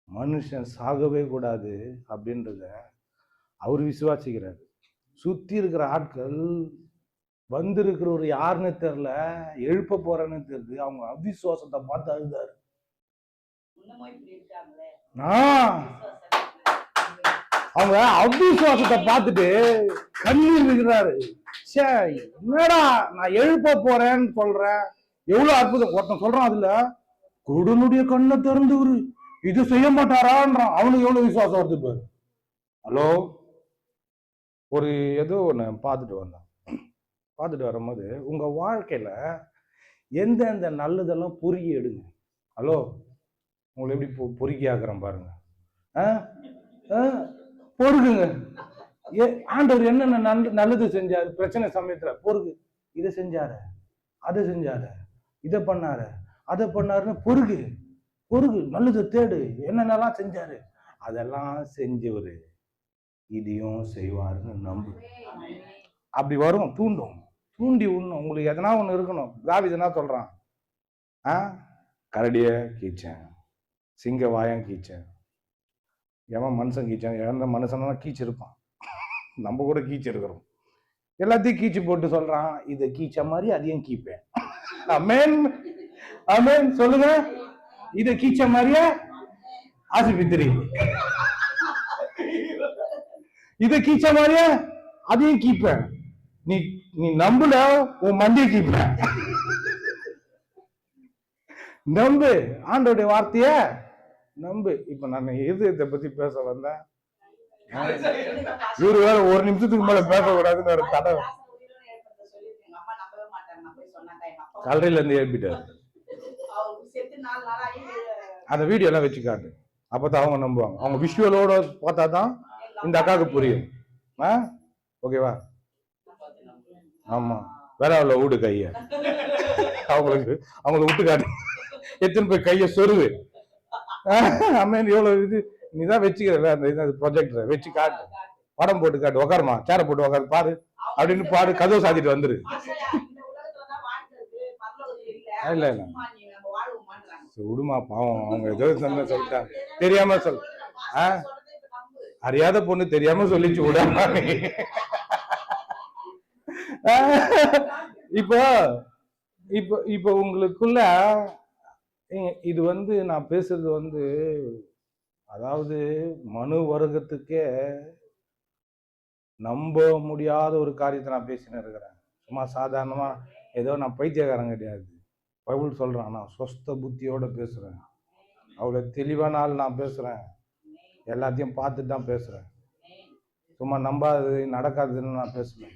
மனுஷன் சாகவே கூடாது அப்படின்றத அவர் விசுவாசிக்கிறார். சுத்தி இருக்கிற ஆட்கள் வந்திருக்கிற ஒரு யாருன்னு தெரியல, எழுப்ப போறேன்னு தெரியுது, அவங்க அவிசுவாசத்தை பார்த்து அழுதாரு. அவங்க அவிசுவாசத்தை பார்த்துட்டு கண்ணீர் விடுறாரு. என்னடா நான் எழுப்ப போறேன்னு சொல்றேன், எவ்வளவு அற்புதம். ஒருத்தன் சொல்றான், அதுல கொடுனுடைய கண்ணை திறந்து ஒரு இது செய்ய மாட்டாரான்றான். அவனுக்கு எவ்வளவு விசுவாசம் வருது பாரு. ஹலோ, ஒரு ஏதோ ஒண்ணு பார்த்துட்டு வரும்போது உங்க வாழ்க்கையில எந்தெந்த நல்லதெல்லாம் பொறுக்கி எடுங்க. ஹலோ, உங்களை எப்படி பொறுக்கி ஆக்குறேன் பாருங்க. பொறுக்குங்க. ஆண்டவர் என்னென்ன நல்லது செஞ்சாரு பிரச்சனை சமயத்துல, பொறுக்கு. இதை செஞ்சாரு, அதை செஞ்சாரு, இதை பண்ணாரு, அதை பண்ணாருன்னு பொறுக்கு. நல்லது தேடு. என்னென்னலாம் செஞ்சாரு அதெல்லாம் செஞ்சவரு இதையும் செய்வாருன்னு நம்பு. அப்படி வரும், தூண்டி விடணும். உங்களுக்கு எதனா ஒண்ணு இருக்கணும். தாவீது என்ன சொல்றான்? கரடிய கீச்சேன், சிங்க வாயம் கீச்சேன். எவன் மனுஷன் கீச்சான்? இழந்த மனுஷனா கீச்சிருப்பான். நம்ம கூட கீச்சு இருக்கிறோம். எல்லாத்தையும் கீச்சு போட்டு சொல்றான், இதை கீச்ச மாதிரி அதையும் கீப்பேன். அமேன், அமேன் சொல்லுங்க. இதை கீச்ச மாதிரியே ஆசிபித்திரி, இதை கீச்ச மாதிரியே அதையும் கீப்பேன். நீ நம்புல, உன் மண்டியை கீப்பேன். நம்பு, ஆண்டோடைய வார்த்தைய நம்பு. இப்ப நான் இதயத்தை பத்தி பேச வந்தேன். இவரு வேற ஒரு நிமிஷத்துக்கு மேல பேசக்கூடாதுன்னு ஒரு தடவை கல்லறையில இருந்து எழுப்பிட்டாரு. அந்த வீடியோ எல்லாம் வச்சு காட்டு, அப்பதான் அவங்க நம்புவாங்க. அவங்க விஷுவலோட பார்த்தா தான் இந்த அக்காவுக்கு புரியும். ஓகேவா? ஆமா, வேற அவ்வளவு விடு கைய, அவங்களை விட்டு காட்டு. எத்தனை போய் கைய சொருவு. அம்மன் எவ்வளவு இது நீதான் வச்சுக்கிறல, அந்த ப்ரொஜெக்டரை வச்சு காட்டு, படம் போட்டு காட்டு. உக்காருமா, சேரை போட்டு உக்காரு, பாரு அப்படின்னு பாடு. கதவு சாத்திட்டு வந்துரு. இல்ல இல்ல விடுமா, பாவம். அவங்க ஏதோ சொல்லிட்டாங்க, தெரியாம சொல். அறியாத பொண்ணு தெரியாம சொல்லிச்சு, விடாம. இப்போ இப்போ இப்போ உங்களுக்குள்ள இது நான் பேசுறது அதாவது மனு வர்க்கத்துக்கே நம்ப முடியாத ஒரு காரியத்தை நான் பேசினு இருக்கிறேன். சும்மா சாதாரணமா ஏதோ நான் பைத்தியக்காரன் கிடையாது. பைபிள் சொல்றான், நான் சொஸ்த புத்தியோட பேசுறேன், அவ்வளவு தெளிவான ஆள் நான் பேசுறேன், எல்லாத்தையும் பார்த்துட்டு தான் பேசுறேன். சும்மா நம்பாதது நடக்காதுன்னு நான் பேசுறேன்.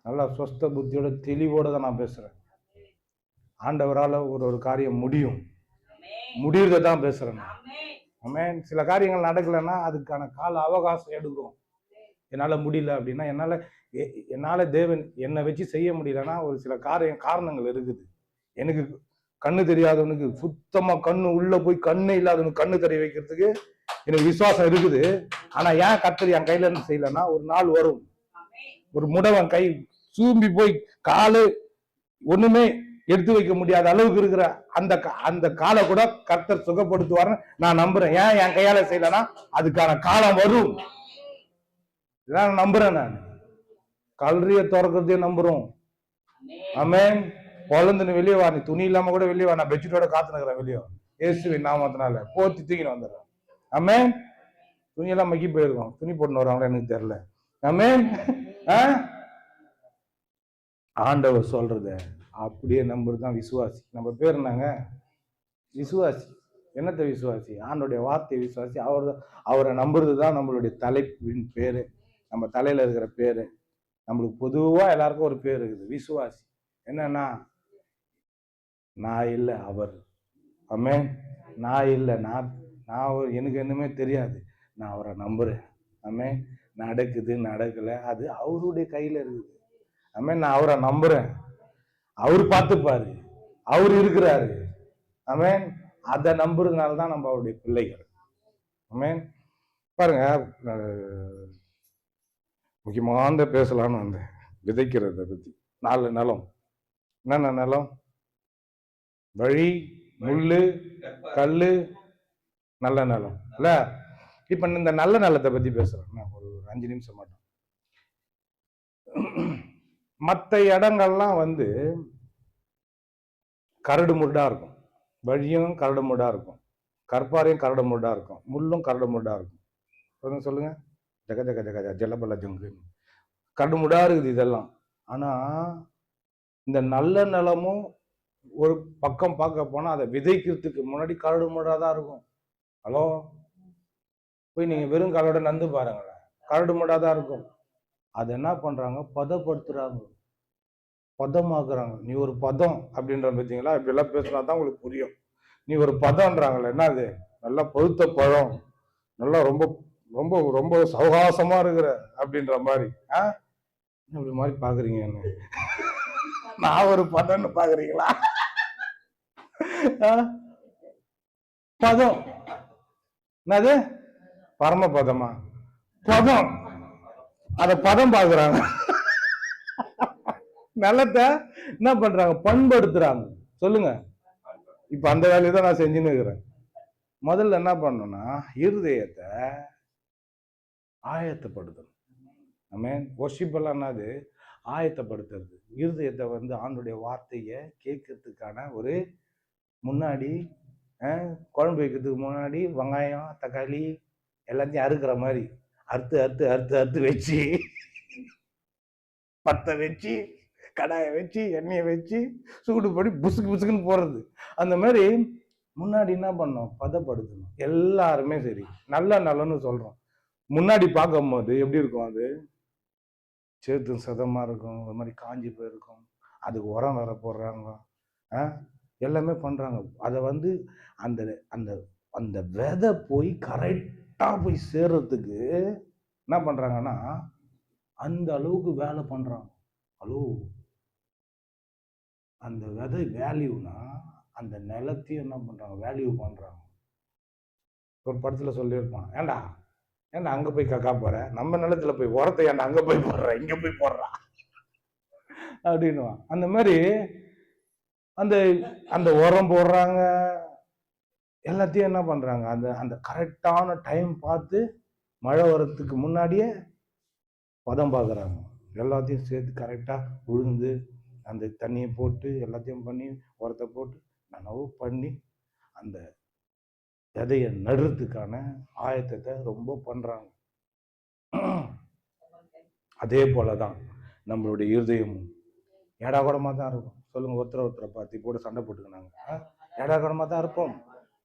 நல்லா சொஸ்த புத்தியோட தெளிவோட தான் நான் பேசுறேன். ஆண்டவரால் ஒரு காரியம் முடியறத தான் பேசுறேன். ஆமென். சில காரியங்கள் நடக்கலைன்னா அதுக்கான கால அவகாசம் எடுக்கும். என்னால முடியல அப்படின்னா, என்னால என்னால தேவன் என்னை வச்சு செய்ய முடியலன்னா ஒரு சில காரணங்கள் இருக்குது. எனக்கு கண்ணு தெரியாதவனுக்கு, சுத்தமா கண்ணு உள்ள போய் கண்ணே இல்லாதவனுக்கு கண்ணு தெரிய வைக்கிறதுக்கு எனக்கு விசுவாசம் இருக்குது. ஆனா ஏன் கர்த்தர் என் கையில இருந்து செய்யலன்னா, ஒரு நாள் வரும், ஒரு முடவன் கை சூம்பி போய் காலு ஒண்ணுமே எடுத்து வைக்க முடியாத அளவுக்கு இருக்கிற அந்த காலை கூட கர்த்தர் சுகப்படுத்துவார்னு நான் நம்புறேன். ஏன் என் கையால செய்யலன்னா, அதுக்கான காலம் வரும். இதான் நம்புறேன். நான் கல்றிய திறக்கிறதையும் நம்புறோம். ஆமென். குழந்தைன்னு வெளியே வா, நீ துணி இல்லாம கூட வெளியே வா, நான் பெட்ஷீட்டோட காத்துனுக்கிறேன் வெளியே. இயேசுவின் நாமத்தினால போத்தி தூக்கின்னு வந்துடுறேன். ஆமென். துணியெல்லாம் மக்கி போயிருக்கோம், துணி போட்டுன்னு வருவாங்களா எனக்கு தெரியல. ஆமென். ஆண்டவர் சொல்றத அப்படியே நம்புறதுதான் விசுவாசி. நம்ம பேர் என்னங்க? விசுவாசி. என்னத்தை விசுவாசி? ஆண்டோடைய வார்த்தை விசுவாசி. அவரை நம்புறது தான் நம்மளுடைய தலைப்பின் பேரு, நம்ம தலையில இருக்கிற பேரு. நம்மளுக்கு பொதுவா எல்லாருக்கும் ஒரு பேர் இருக்குது, விசுவாசி. என்னன்னா, நான் இல்லை அவர். ஆமென். நான் இல்லை, நான் எனக்கு என்னமே தெரியாது, நான் அவரை நம்புறேன். ஆமென். நடக்குது நடக்கல அது அவருடைய கையில இருக்குது. ஆமென். நான் அவரை நம்புறேன், அவர் பார்த்துப்பாரு, அவர் இருக்கிறாரு. ஆமென். அதை நம்புறதுனால தான் நம்ம அவருடைய பிள்ளைகள். ஆமென். பாருங்க, முக்கியமான பேசலான்னு வந்தேன், விதைக்கிறத பத்தி. 4 நிலம். என்னென்ன நிலம்? வழி, முள்ளு, கல்லு, நல்ல நிலம் இல்ல. இப்ப இந்த நல்ல நிலத்தை பத்தி பேசுறேன் நான் ஒரு 5 நிமிஷம் மட்டும். மற்ற இடங்கள்லாம் வந்து கரடு முரடா இருக்கும், வழியும் கரடு முரடா இருக்கும், கற்பாரையும் கரடு முரடா இருக்கும், முள்ளும் கரடு முரடா இருக்கும். சொல்லுங்க, ஜக ஜக ஜக ஜலபல ஜங்கு கரடு முரடா இருக்குது இதெல்லாம். ஆனா இந்த நல்ல நிலமும் ஒரு பக்கம் பார்க்க போனா அதை விதைக்கிறதுக்கு முன்னாடி கரடு முரடா தான் இருக்கும். ஹலோ, போய் நீங்க வெறும் காலோட நந்து பாருங்களேன், கரடு முரடா தான் இருக்கும். அதை என்ன பண்றாங்க? பதப்படுத்துறாங்க, பதமாக்குறாங்க. நீ ஒரு பதம் அப்படின்ற பார்த்தீங்களா? இப்படி எல்லாம் பேசினா தான் உங்களுக்கு புரியும். நீ ஒரு பதம்ன்றாங்கல்ல, என்ன அது? நல்லா பழுத்த பழம், நல்லா ரொம்ப ரொம்ப ரொம்ப சௌகாசமா இருக்கிற அப்படின்ற மாதிரி. இப்படி மாதிரி பாக்குறீங்க, நான் ஒரு பதம்னு பாக்குறீங்களா? பதம் என்னது? பரம பதமா? பதம். அத பதம் பாக்குறாங்க. நிலத்தை என்ன பண்றாங்க? பண்படுத்துறாங்க. சொல்லுங்க. இப்ப அந்த வேலையை தான் நான் செஞ்சுன்னு இருக்கிறேன். முதல்ல என்ன பண்ணணும்னா, இருதயத்தை ஆயத்தப்படுத்தணும். ஆமென். வொர்ஷிப் எல்லாம் என்னது? ஆயத்தப்படுத்துறது. இருதயத்தை வந்து ஆண்டுடைய வார்த்தையை கேட்கறதுக்கான ஒரு முன்னாடி, குழம்பு வைக்கிறதுக்கு முன்னாடி வெங்காயம் தக்காளி எல்லாத்தையும் அறுக்கிற மாதிரி அறுத்து அறுத்து அறுத்து அறுத்து வச்சு, பத்தை வச்சு, கடாயை வச்சு, எண்ணெயை வச்சு, சூடு பண்ணி புசுக்கு புசுக்குன்னு போடுறது. அந்த மாதிரி முன்னாடி என்ன பண்ணோம்? பதப்படுத்தணும். எல்லாருமே சரி, நல்ல நல்லன்னு சொல்றோம். முன்னாடி பார்க்கும் போது எப்படி இருக்கும்? அது சேத்து சதமா இருக்கும், ஒரு மாதிரி காஞ்சி போயிருக்கும். அதுக்கு உரம் வேற போடுறாங்க, எல்லாமே பண்றாங்க. அதை வந்து அந்த அந்த அந்த விதை போய் கரெக்டா போய் சேர்றதுக்கு என்ன பண்றாங்கன்னா, அந்த அளவுக்கு வேலை பண்றாங்க. ஹலோ, அந்த விதை வேல்யூனா அந்த நிலத்தையும் என்ன பண்றாங்க? வேல்யூ பண்றாங்க. ஒரு படத்துல சொல்லியிருப்பான், ஏண்டா ஏண்டா அங்க போய் கக்கா போற, நம்ம நிலத்துல போய் உரத்தை ஏண்டா அங்க போய் போடுற, இங்க போய் போடுறா அப்படின்னுவான். அந்த மாதிரி அந்த அந்த உரம் போடுறாங்க, எல்லாத்தையும் என்ன பண்றாங்க? அந்த அந்த கரெக்டான டைம் பார்த்து மழை வரத்துக்கு முன்னாடியே பதம் பார்க்குறாங்க. எல்லாத்தையும் சேர்த்து கரெக்டா உழுந்து அந்த தண்ணியை போட்டு எல்லாத்தையும் பண்ணி உரத்தை போட்டு நனவு பண்ணி அந்த விதையை நடுறதுக்கான ஆயத்தத்தை ரொம்ப பண்றாங்க. அதே போலதான் நம்மளுடைய இருதயமும் ஏடாகூடமா தான் இருக்கும். சொல்லுங்க, ஒருத்தரை பார்த்து போட்டு சண்டை போட்டுக்கினாங்க, ஏடாகூடமா தான் இருப்போம்.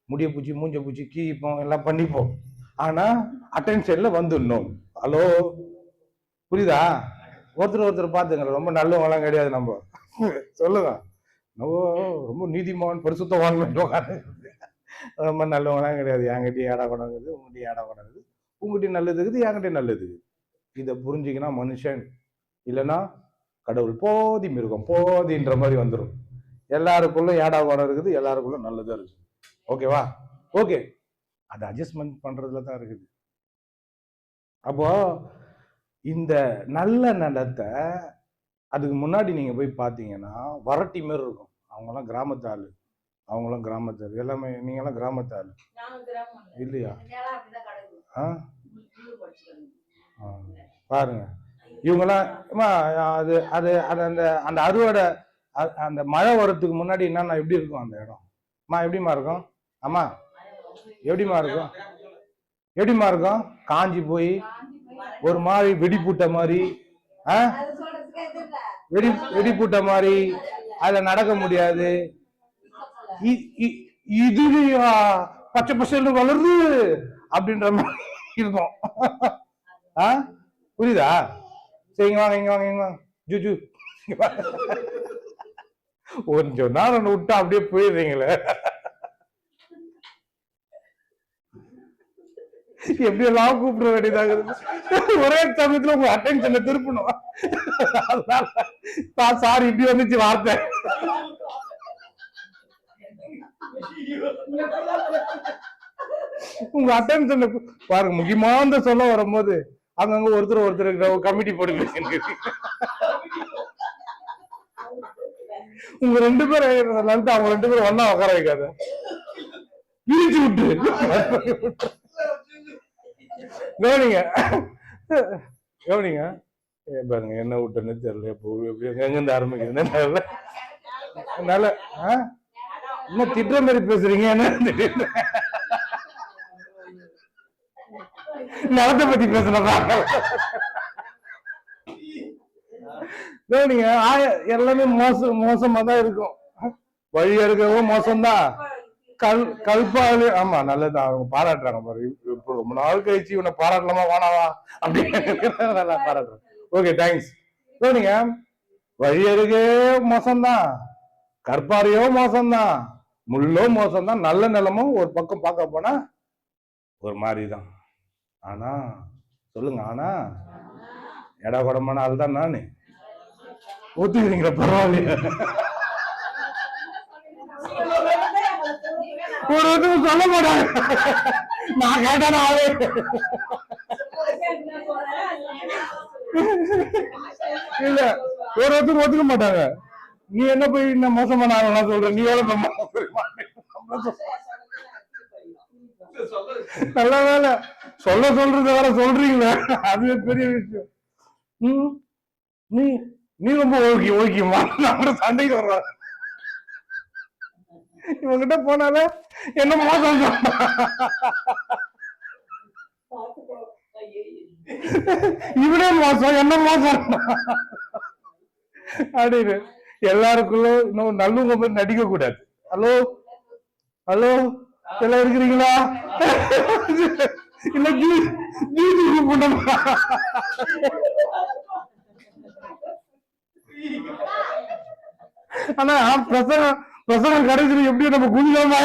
முடிய பூச்சி மூஞ்ச பூச்சி கீப்போம், எல்லாம் பண்ணிப்போம். ஆனா அட்டென்ஷன்ல வந்துடணும். ஹலோ, புரியுதா? ஒருத்தர் பார்த்துங்க, ரொம்ப நல்லவங்களாம் கிடையாது நம்ம. சொல்லுங்க, நம்ம ரொம்ப நீதிமான் பரிசுத்தவான் ரொம்ப நல்லவங்களாம் கிடையாது. என்கிட்டயும் ஏடா கொண்டாங்குது, உங்ககிட்டயும் ஏடா கொண்டாங்குது, உங்ககிட்டயும் நல்லது இருக்குது, என்கிட்டயும் நல்லது. இதை புரிஞ்சுக்கினா மனுஷன் இல்லைன்னா கடவுள் போதி மிருகம் போதின்ற மாதிரி வந்துடும். எல்லாருக்குள்ள ஏடா குடம் இருக்குது, எல்லாருக்குள்ள நல்லதா இருக்குது. ஓகேவா? ஓகே, அது அட்ஜஸ்ட்மெண்ட் பண்றதுல தான் இருக்குது. அப்போ இந்த நல்ல நடத்தை அதுக்கு முன்னாடி நீங்க போய் பார்த்தீங்கன்னா வரட்டி மாதிரி இருக்கும். அவங்கெல்லாம் கிராமத்து ஆளு, அவங்களாம் கிராமத்து ஆளு, எல்லாமே நீங்கெல்லாம் கிராமத்து ஆளு இல்லையா? பாருங்க இவங்கெல்லாம் அது அது அது அந்த அந்த அறுவடை அந்த மழை வரத்துக்கு முன்னாடி என்னன்னா எப்படி இருக்கும் அந்த இடம்? அம்மா எப்படிமா இருக்கும்? அம்மா எப்படிமா இருக்கும்? எப்படிமா இருக்கும்? காஞ்சி போய் ஒரு மாதிரி வெடிப்பூட்ட மாதிரி, வெடிப்பூட்ட மாதிரி, அதுல நடக்க முடியாது. இதுலயா பச்சை பசங்க வளருது அப்படின்ற மாதிரி இருக்கும். புரியுதா? சரி, இங்க வாங்க, இங்க வாங்க, இங்க வாங்க. ஜூஜு கொஞ்சம் நேரம் விட்டா அப்படியே போயிடுறீங்களே. எப்படி எல்லாம் கூப்பிட வேண்டியதாக ஒரே சமயத்துல உங்க அட்டென்ஷனை திருப்பணும். அதனால சாரி இப்படி வந்துச்சு வார்த்தை. உங்க அட்டென்ஷன் பாருங்க, முக்கியமான சொல்ல வரும்போது அங்கங்க ஒருத்தர் கமிட்டி போட்டு பேசிட்டு உங்க 2 பேரும் அவங்க 2 பேரும் ஒன்னா உட்கார வைக்காத, பிரிச்சு விட்டு கவனிங்க கவனிங்க. பாருங்க என்ன விட்டுன்னு தெரியல, எங்கிருந்து ஆரம்பிக்குதுன்னு தெரியல. அதனால இன்னும் திட்டுற மாதிரி பேசுறீங்க. என்ன நிலத்தை பத்தி பேசுறதா? கவனிங்க, எல்லாமே மோசமா தான் இருக்கும். வழி இருக்கவும் மோசம்தான், கல்பாலு. ஆமா, நல்லது. அவங்க பாராட்டுறாங்க பாரு, இப்போ ரொம்ப நாள் கழிச்சு இவனை பாராட்டலாமா வானாவா அப்படின்னு நல்லா பாராட்டுறேன். Okay, thanks. நீங்க வழி அருகே மோசம்தான், கற்பாரையோ மோசம்தான், முள்ளோ மோசம்தான், நல்ல நிலமும் ஒரு பக்கம் பார்க்க போனா ஒரு மாதிரிதான். ஆனா சொல்லுங்க, ஆனா எடா குடமான ஆள் தான் நானு. ஒத்துக்கிறீங்களா? பரவாயில்லையா? ஒரு சொல்ல மாட்டாங்க, நான் கேட்டான ஆளு. இல்ல, ஒரு ஒத்துக்க மாட்டாங்க. நீ என்ன போய் என்ன மோசமான ஆளெல்லாம் சொல்ற? நீ எவ்வளவு நல்ல வேலை சொல்றது வேற சொல்றீங்களா? அதுவே பெரிய விஷயம். நீ ரொம்ப ஓகேமா சண்டைக்கு வர்ற இவங்கிட்ட போனால என்ன மோசம் இவனே மோசம், என்ன மோசம் அப்படின்னு எல்லாருக்குள்ள இன்னும் நல்லவங்க போய் நடிக்க கூடாது. ஹலோ ஹலோ, எல்லாம் இருக்கிறீங்களா? இல்ல கூப்பிடணும். ஆனா பிரசங்கம் கடைசியில் எப்படி நம்ம குஞ்சமா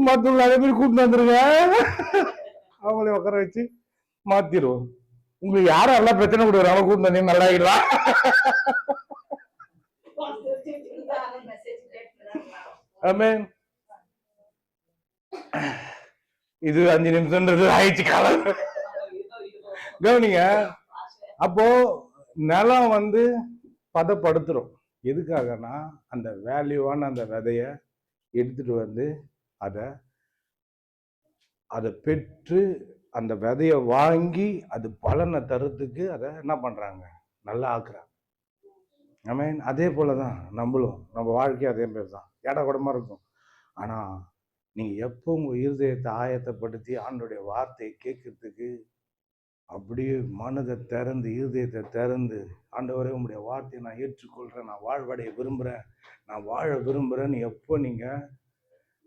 மத்தவங்க அதே மாதிரி கூப்பிட்டு வந்துருங்க, அவங்களே உட்கார வச்சு மாத்திருவோம். உங்களுக்கு யாரும் எல்லாம் பிரச்சனை கொடுக்குறாங்க, கூப்பிட்டு வந்தீங்க நல்லா ஆகிடலாம். இது 5 நிமிஷம்ன்றது ஆயிடுச்சு காலம். கவனிங்க, அப்போ நிலம் பதப்படுத்துறோம். எதுக்காகனா அந்த வேல்யூவான அந்த விதைய எடுத்துட்டு வந்து அதை பெற்று அந்த விதைய வாங்கி அது பலனை தரத்துக்கு அதை என்ன பண்றாங்க, நல்லா ஆக்குறாங்க. அதே போலதான் நம்மளும், நம்ம வாழ்க்கை அதே மாதிரி தான், ஏடா கூடமா இருக்கும். ஆனா நீங்க எப்போ உங்க இருதயத்தை ஆயத்தப்படுத்தி ஆண்டோடைய வார்த்தையை கேட்கறதுக்கு அப்படியே மனதை திறந்து இருதயத்தை திறந்து, ஆண்டவரே உங்களுடைய வார்த்தையை நான் ஏற்றுக்கொள்றேன், நான் வாழ்வடைய விரும்புறேன், நான் வாழ விரும்புறேன்னு எப்போ நீங்க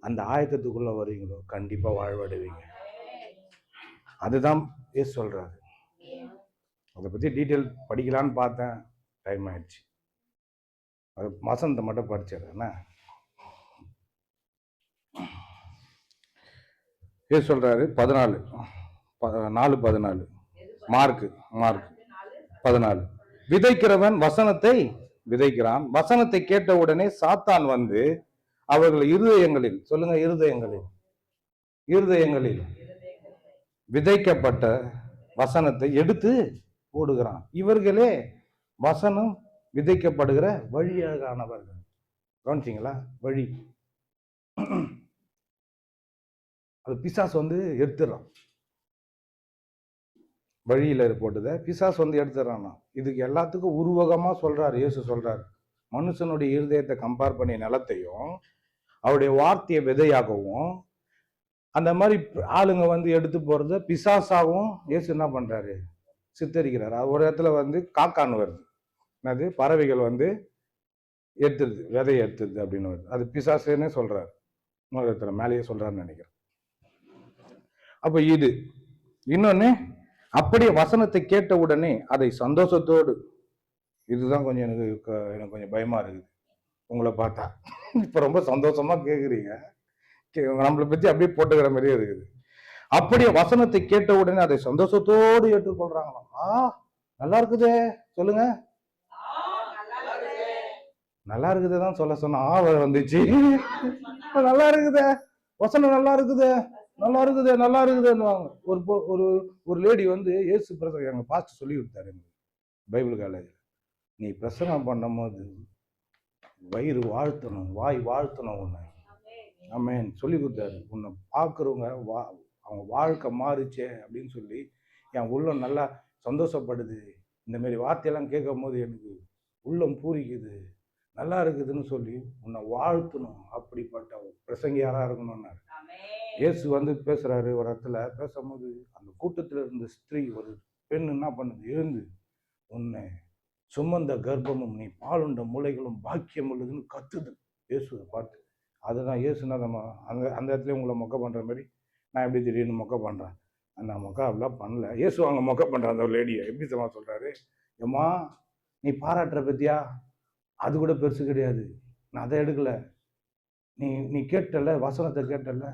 அந்த ஆயத்தத்துக்குள்ள வரீங்களோ கண்டிப்பா வாழ்வடைவீங்க. அதுதான் ஏசு சொல்றாரு. அதை பத்தி டீட்டெயில் படிக்கலான்னு பார்த்தேன், டைம் ஆயிடுச்சு. அது வசனத்தை மட்டும் படிச்சிடுறேன். ஏ சொல்றாரு 14 4:14 மார்க் 14 விதைக்கிறவன் வசனத்தை விதைக்கிறான். வசனத்தை கேட்ட உடனே சாத்தான் வந்து அவர்கள் இருதயங்களில், சொல்லுங்க, இருதயங்களில் விதைக்கப்பட்ட வசனத்தை எடுத்து போடுகிறான். இவர்களே வசனம் விதைக்கப்படுகிற வழியானவர்கள். கவனிச்சிங்களா? வழி. அது பிசாசு வந்து எடுத்துடுறான். வழியில போட்டதை பிசாசு வந்து எடுத்துடுறான்னா. இதுக்கு எல்லாத்துக்கும் உருவகமா சொல்றாரு, இயேசு சொல்றாரு. மனுஷனுடைய இருதயத்தை கம்பேர் பண்ணி நிலத்தையும் அவருடைய வார்த்தையை விதையாகவும் அந்த மாதிரி ஆளுங்க வந்து எடுத்து போறத பிசாசாகவும் இயேசு என்ன பண்றாரு? சித்தரிக்கிறார். ஒரு இடத்துல வந்து காக்கான்னு வருது, என்னது, பறவைகள் வந்து எடுத்துருது, விதையை எடுத்துருது அப்படின்னு வருது. அது பிசாசுன்னே சொல்றாரு. இன்னொரு இடத்துல மேலேயே சொல்றாருன்னு நினைக்கிறேன். அப்ப இது இன்னொன்னு, அப்படியே வசனத்தை கேட்ட உடனே அதை சந்தோஷத்தோடு, இதுதான் கொஞ்சம் எனக்கு கொஞ்சம் பயமா இருக்குது உங்களை பார்த்தா. இப்ப ரொம்ப சந்தோஷமா கேக்குறீங்க, நம்மளை பத்தி அப்படியே போட்டுக்கிற மாதிரியே இருக்குது. அப்படியே வசனத்தை கேட்ட உடனே அதை சந்தோஷத்தோடு ஏற்றுக்கொள்றாங்களாம். நல்லா இருக்குதே, சொல்லுங்க, நல்லா இருக்குதுதான் சொல்ல சொன்னா வந்துச்சு. நல்லா இருக்குதே, வசனம் நல்லா இருக்குதே, நல்லா இருக்குது, நல்லா இருக்குதுன்னுவாங்க. ஒரு லேடி வந்து இயேசு பிரசங்கம் எங்க பாஸ்டர் சொல்லி கொடுத்தாரு பைபிள் காலேஜ். நீ பிரசங்கம் பண்ணும் போது வயிறு வாழ்த்தணும், வாய் வாழ்த்தணும் உன்னை. ஆமென் சொல்லி கொடுத்தாரு. உன்னை பார்க்குறவங்க அவங்க வாழ்க்கை மாறுச்சே அப்படின்னு சொல்லி என் உள்ளம் நல்லா சந்தோஷப்படுது. இந்த மாதிரி வார்த்தையெல்லாம் கேட்கும் போது எனக்கு உள்ளம் பூரிக்குது, நல்லா இருக்குதுன்னு சொல்லி உன்னை வாழ்த்தணும். அப்படிப்பட்ட பிரசங்கியாரா இருக்கணும்னாரு. இயேசு வந்து பேசுறாரு ஒரு இடத்துல. பேசும்போது அந்த கூட்டத்தில் இருந்த ஸ்திரீ, ஒரு பெண் என்ன பண்ணுது? எழுந்து, உன்னை சுமந்த கர்ப்பமும் நீ பாலுண்ட முளைகளும் பாக்கியம் உள்ளதுன்னு கத்துது இயேசுவை பார்த்து. அதுதான் இயேசுனா நம்ம அந்த இடத்துல உங்களை மொக்க பண்ற மாதிரி நான் எப்படி திடீர்னு மொக்க பண்றேன்? நான் மொக்க அப்படிலாம் பண்ணல. இயேசு அவங்க மொக்க பண்ற அந்த லேடியை எப்படி தெரியுமா சொல்றாரு? ஏம்மா, நீ பாராட்டுற பத்தியா, அது கூட பெருசு கிடையாது, நான் அதை எடுக்கல. நீ கேட்டல, வசனத்தை கேட்டல,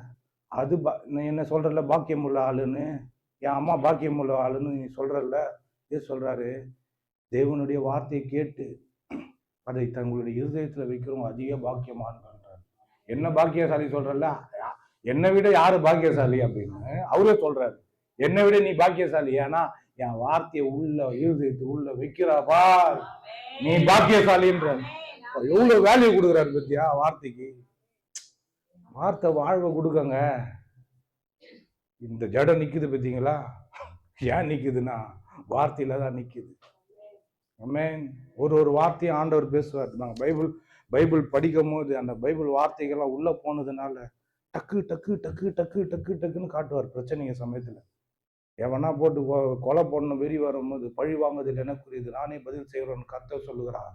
அது நீ என்ன சொல்றல பாக்கியம் உள்ள ஆளுன்னு, என் அம்மா பாக்கியம் உள்ள ஆளுன்னு நீ சொல்றல. ஏன் சொல்றாரு? தேவனுடைய வார்த்தையை கேட்டு அதை தங்களுடைய இருதயத்துல வைக்கிறவங்க அதிக பாக்கியமான்றார். என்ன பாக்கியசாலி சொல்றல, என்னை விட யாரு பாக்கியசாலி அப்படின்னு அவரே சொல்றாரு. என்னை விட நீ பாக்கியசாலி, ஏன்னா என் வார்த்தையை உள்ள இருதயத்தை உள்ள வைக்கிறாப்பா, நீ பாக்கியசாலின்ற. எவ்வளவு வேல்யூ கொடுக்குறாரு பத்தியா வார்த்தைக்கு. வார்த்தை வாழ்வை கொடுக்கங்க. இந்த ஜடம் நிக்குது பத்தீங்களா? ஏன் நிக்குதுன்னா வார்த்தையில தான் நிக்குது. ஒரு வார்த்தையும் ஆண்டவர் பேசுவார். நாங்கள் பைபிள் படிக்கும் போது அந்த பைபிள் வார்த்தைகள்லாம் உள்ள போனதுனால டக்கு டக்கு டக்கு டக்கு டக்கு டக்குன்னு காட்டுவார். பிரச்சனைங்க சமயத்துல எவனா போட்டு கொலை போடணும் வெறி வரும்போது, பழி வாங்குவதில் எனக்குரியது, நானே பதில் செய்கிறோன்னு கர்த்தர் சொல்லுகிறார்.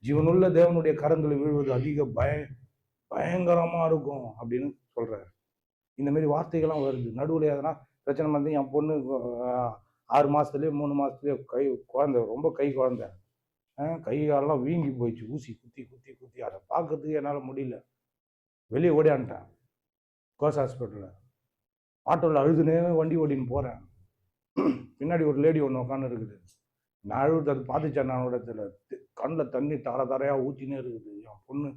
ஜீவனுள்ள தேவனுடைய கரங்களை வீழ்வது அதிக பயங்கரமா இருக்கும் அப்படின்னு சொல்றாரு. இந்த மாதிரி வார்த்தைகள்லாம் வருது. நடுவில் எதனா பிரச்சனை வந்து, என் பொண்ணு 6 மாசத்துலயே 3 மாசத்துலயே குழந்தை, ரொம்ப குழந்தை, கை காலெல்லாம் வீங்கி போயிடுச்சு, ஊசி குத்தி குத்தி குத்தி. அதை பார்க்கறதுக்கு என்னால் முடியல. வெளியே ஓடியான்ட்டேன். கோஸ் ஹாஸ்பிட்டலில் ஆட்டோவில் அழுதுனே வண்டி ஓடின்னு போகிறேன். பின்னாடி ஒரு லேடி ஒன்று உட்காந்து இருக்குது. நான் அழுது அது பார்த்துச்சேன். நான் இடத்துல கண்ணில் தண்ணி தார தாரையாக ஊற்றினே இருக்குது. என் பொண்ணு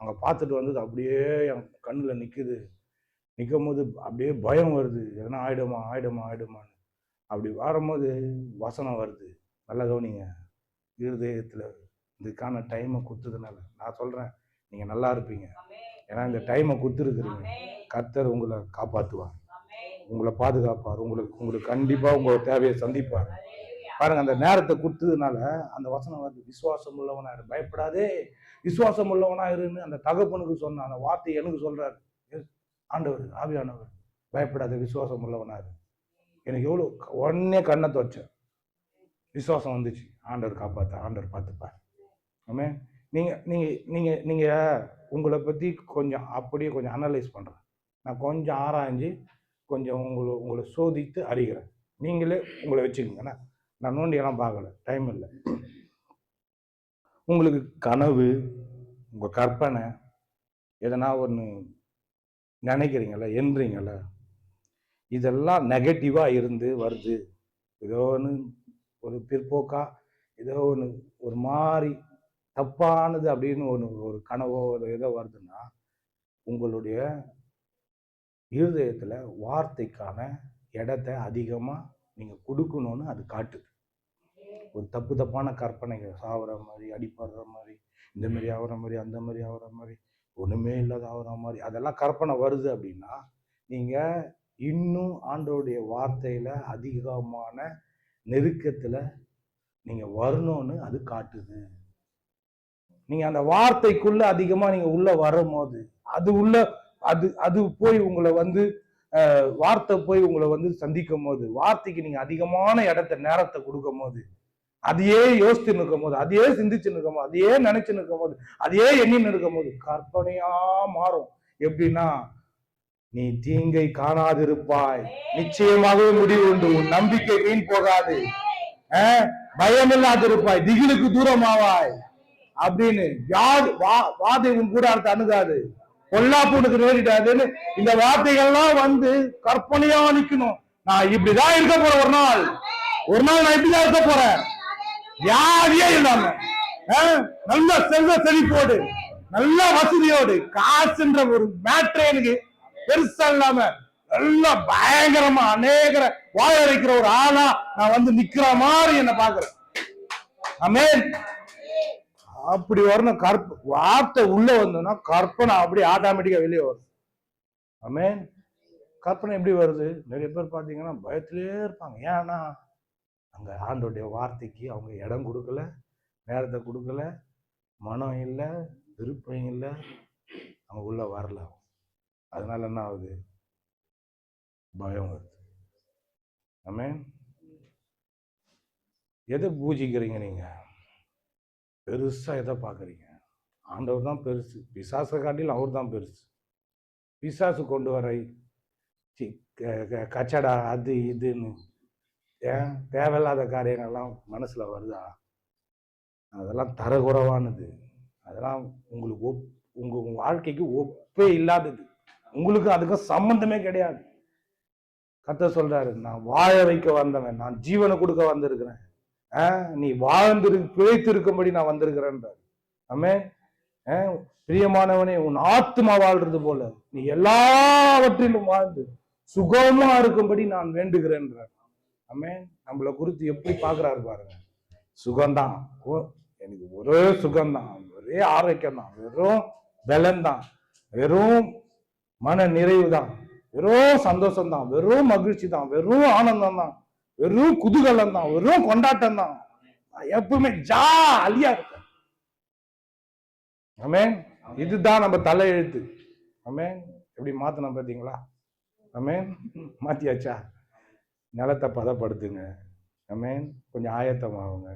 அங்கே பார்த்துட்டு வந்தது அப்படியே என் கண்ணில் நிற்குது. நிற்கும் போது அப்படியே பயம் வருது, எதனா ஆயிடுமான்னு. அப்படி வரும்போது வசனம் வருது. நல்லா கவனிங்க. இருதயத்தில் இதுக்கான டைமை கொடுத்ததுனால நான் சொல்கிறேன், நீங்கள் நல்லா இருப்பீங்க. ஏன்னா இந்த டைமை கொடுத்துருக்குறீங்க. கர்த்தர் உங்களை காப்பாற்றுவார், உங்களை பாதுகாப்பார், உங்களுக்கு கண்டிப்பாக உங்களோட தேவையை சந்திப்பார். பாருங்க, அந்த நேரத்தை கொடுத்ததுனால அந்த வசனம் வருது. விசுவாசம் உள்ளவனாயிரு, பயப்படாதே, விசுவாசம் உள்ளவனாயிருன்னு அந்த தகப்பனுக்கு சொன்ன அந்த வார்த்தை எனக்கு சொல்றாரு ஆண்டவர், ஆவியானவர். பயப்படாத, விசுவாசம் உள்ளவனாயிரு. எனக்கு எவ்வளோ உடனே கண்ணை துவச்சேன். விசுவாசம் வந்துச்சு. ஆண்டவர் காப்பாற்ற, ஆண்டவர் பார்த்துப்பார். ஆமே. நீங்கள் உங்களை பற்றி கொஞ்சம் அப்படியே கொஞ்சம் அனலைஸ் பண்ணுறேன். நான் கொஞ்சம் ஆராய்ஞ்சு கொஞ்சம் உங்களை சோதித்து அறிகிறேன். நீங்களே உங்களை வச்சுக்கோங்கண்ணா. நான் நோண்டியெல்லாம் பார்க்கல, டைம் இல்லை. உங்களுக்கு கனவு, உங்கள் கற்பனை எதனா ஒன்று நினைக்கிறீங்கள, என்றீங்கள, இதெல்லாம் நெகட்டிவா இருந்து வருது. ஏதோ ஒன்று ஒரு பிற்போக்கா, ஏதோ ஒன்று ஒரு மாதிரி தப்பானது அப்படின்னு ஒரு கனவோ ஒரு ஏதோ வருதுன்னா, உங்களுடைய இருதயத்துல வார்த்தைக்கான இடத்தை அதிகமா நீங்க கொடுக்கணும்னு அது காட்டுது. ஒரு தப்பான கற்பனைகள், சாவுற மாதிரி, அடிப்படுற மாதிரி, இந்த மாதிரி ஆகுற மாதிரி, அந்த மாதிரி ஆகுற மாதிரி, ஒண்ணுமே இல்லாத ஆகுற மாதிரி, அதெல்லாம் கற்பனை வருது அப்படின்னா நீங்க இன்னும் ஆண்டவருடைய வார்த்தையில அதிகமான நெருக்கத்துல நீங்க வரணும்னு அது காட்டுது. நீங்க அந்த வார்த்தைக்குள்ள அதிகமா நீங்க உள்ள வரும்போது அது உள்ள அது போய் உங்களை வார்த்தை போய் உங்களை சந்திக்கும் போது, வார்த்தைக்கு நீங்க அதிகமான இடத்த நேரத்தை கொடுக்கும் போது, அதையே யோசிச்சு நிற்கும் போது, அதையே சிந்திச்சு நிற்கும் போது, அதையே நினைச்சு நிற்கும் போது, அதையே எண்ணி நிற்கும் போது கற்பனையா மாறும். எப்படின்னா, நீ தீங்கை காணாதிருப்பாய், நிச்சயமாகவே முடிவு உண்டு, உன் நம்பிக்கை வீண் போகாது, பயமில்லாதிருப்பாய், திகிலுக்கு தூரமாவாய் அப்படின்னு, வாதை உன் கூடாரத்தை அணுகாது, பொல்லாப்புனுக்கு நேரிடாதுன்னு இந்த வார்த்தைகள்லாம் கற்பனையா நிக்கணும். நான் இப்படிதான் இருக்க போறேன், ஒரு நாள் நான் இப்படிதான் இருக்க போறேன், யாரையே இல்லாம நல்ல செல்வ செழிப்போடு, நல்ல வசதியோடு, காசுன்ற ஒரு மேட்ரே எனக்கு பெருசா இல்லாம நல்ல பயங்கரமா அநேகரை வாழ வைக்கிற ஒரு ஆளா நான் நிக்கிற மாதிரி என்ன பாக்குறேன். ஆமென். அப்படி வரணும். வார்த்தை உள்ள வந்தோம்னா கற்பனை அப்படியே ஆட்டோமேட்டிக்கா வெளியே வரும். ஆமென். கற்பனை எப்படி வருது? நிறைய பேர் பாத்தீங்கன்னா பயத்திலே இருப்பாங்க. ஏன்னா அங்க ஆண்டோடைய வார்த்தைக்கு அவங்க இடம் கொடுக்கல, நேரத்தை கொடுக்கல, மனம் இல்லை, விருப்பம் இல்லை, அவங்க உள்ள வரல. அதனால என்ன ஆகுது? பயம் வருது. ஆமென். எதை பூஜிக்கிறீங்க நீங்க? பெருசா எதை பாக்குறீங்க? ஆண்டவர் தான் பெருசு, பிசாசை காட்டிலும் அவர் தான் பெருசு. பிசாசு கொண்டு வர கச்சடா அது இதுன்னு தேவையில்லாத காரியங்கள்லாம் மனசுல வருதா? அதெல்லாம் தரகுறவானது. அதெல்லாம் உங்களுக்கு உங்க வாழ்க்கைக்கு ஒப்பே இல்லாதது. உங்களுக்கு அதுக்கு சம்பந்தமே கிடையாது. கர்த்தர் சொல்றாரு, நான் வாழ வைக்க வந்தவன், நான் ஜீவனை கொடுக்க வந்திருக்கிறேன், நீ பிழைத்து இருக்கும்படி நான் வந்திருக்கிறேன்றார். ஆமென். பிரியமானவனே, உன் ஆத்மா வாழ்றது போல நீ எல்லாவற்றிலும் வாழ்ந்து சுகமா இருக்கும்படி நான் வேண்டுகிறேன்றார். ஆமென். நம்மளை குறித்து எப்படி பாக்குறாரு பாருங்க. சுகம்தான், எனக்கு ஒரே சுகம்தான், ஒரே ஆரோக்கியம் தான், வெறும் பலன் தான், வெறும் மன நிறைவு தான், வெறும் சந்தோஷம் தான், வெறும் மகிழ்ச்சி தான், வெறும் ஆனந்தம் தான், வெறும் குதூகலம் தான், வெறும் கொண்டாட்டம் தான், எப்பவுமே ஜாலியா இருக்க. ஆமென். இதுதான் நம்ம தலையெழுத்து. ஆமென். எப்படி மாத்தணும் பாத்தீங்களா? ஆமென். மாத்தியாச்சா? நிலத்தை பதப்படுத்துங்க. ஆமென். கொஞ்சம் ஆயத்தமாகுங்க.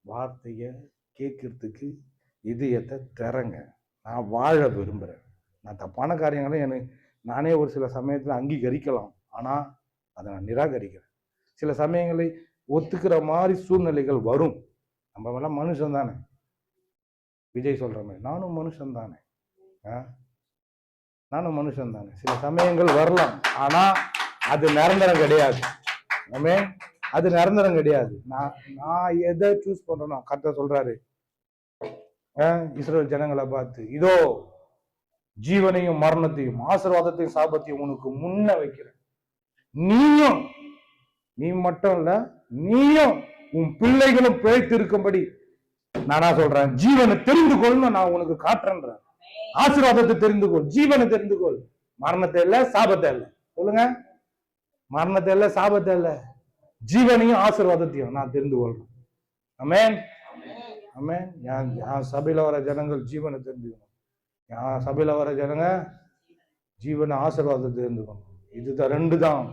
வார்த்தைய கேட்கறதுக்கு இதயத்தை திறங்க. நான் வாழ விரும்புறேன். நான் தப்பான காரியங்களை நானே ஒரு சில சமயத்துல அங்கீகரிக்கலாம், ஆனா அதை நான் நிராகரிக்கிறேன். சில சமயங்களை ஒத்துக்கிற மாதிரி சூழ்நிலைகள் வரும். நம்ம எல்லாம் மனுஷன் தானே. விஜய் சொல்ற மாதிரி நானும் மனுஷன் தானே, நானும் மனுஷன் தானே. சில சமயங்கள் வரலாம், ஆனா அது நிரந்தரம் கிடையாது. அது நிரந்தரம் கிடையாது. நான் எதை சூஸ் பண்றேனோ, கர்த்தர் சொல்றாரு இஸ்ரவேல் ஜனங்களை பார்த்து, இதோ ஜீவனையும் மரணத்தையும் ஆசீர்வாதத்தையும் சாபத்தையும் உனக்கு முன்ன வைக்கிறேன். நீ மட்டும் இல்ல, நீயும் உன் பிள்ளைகளும் பிழைத்து இருக்கும்படி நானா சொல்றேன். ஜீவனை தெரிந்து கொள்னு நான் உனக்கு காட்டுறேன். ஆசீர்வாதத்தை தெரிந்து கொள், ஜீவனை தெரிந்து கொள். மரணத்தை இல்ல, சாபத்தை இல்ல. சொல்லுங்க, மரணத்தை இல்ல, சாபத்தை இல்ல, ஜீவனையும் ஆசீர்வாதத்தையும் நான் தெரிந்து கொள்றேன். ஆமென். ஆமென். என் சபையில வர ஜனங்கள் ஜீவனை தெரிஞ்சுக்கணும். என் சபையில வர ஜனங்க ஜீவனை ஆசீர்வாதத்தை தெரிஞ்சுக்கணும். இதுதான் ரெண்டு தான்.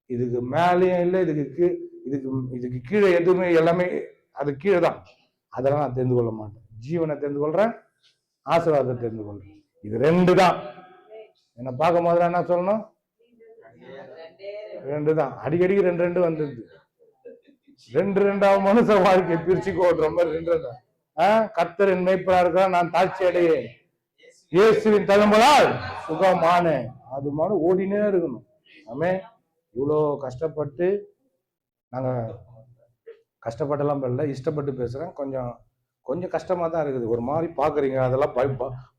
இதுக்கு மேலேயும் இல்லை, இதுக்கு கீழே எதுவுமே, எல்லாமே அது கீழே தான். அதெல்லாம் நான் தெரிந்து கொள்ள மாட்டேன். ஜீவனை தெரிந்து கொள்றேன், ஆசீர்வாதத்தை தெரிந்து கொள்றேன். இது ரெண்டு தான். என்ன பார்க்கும் போது என்ன சொல்லணும்? ரெண்டு தான். அடிக்கடிக்கு ரெண்டு வந்துடுது. ரெண்டாவது மனுஷ வாழ்க்கை பிரிச்சு கோடுற மாதிரி ரெண்டு. கர்த்தரின் மேய்ப்பரா இருக்கிற நான் தாட்சி அடையேன், இயேசுவின் தழும்பலால் சுகமான அது மாதிரி ஓடினே இருக்கணும். ஆமென். இவ்வளோ கஷ்டப்பட்டு நாங்கள் கஷ்டப்பட்டெல்லாம் பண்ணல, இஷ்டப்பட்டு பேசுகிறேன். கொஞ்சம் கொஞ்சம் கஷ்டமாக தான் இருக்குது. ஒரு மாதிரி பார்க்குறீங்க, அதெல்லாம்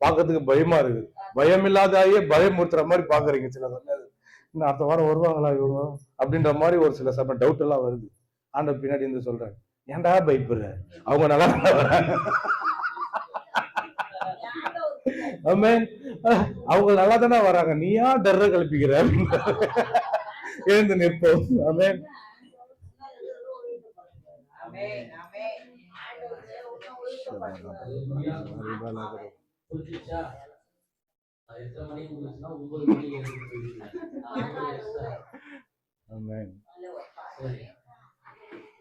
பார்க்கறதுக்கு பயமாக இருக்குது. பயம் இல்லாதாயே பயமுறுத்துற மாதிரி பார்க்குறீங்க சில சமயம். இன்னும் அடுத்த வாரம் வருவாங்களா இவங்க அப்படின்ற மாதிரி ஒரு சில சமயம் டவுட் எல்லாம் வருது. ஆண்டவர் பின்னாடி இருந்து சொல்கிறேன், ஏன்டா பயப்படுற, அவங்க நல்லா வராங்க. அவங்க நல்லா தானே வராங்க, நீயா டர்ற கல்பிக்கிற எழுந்து நிற்போம். ஆமென்.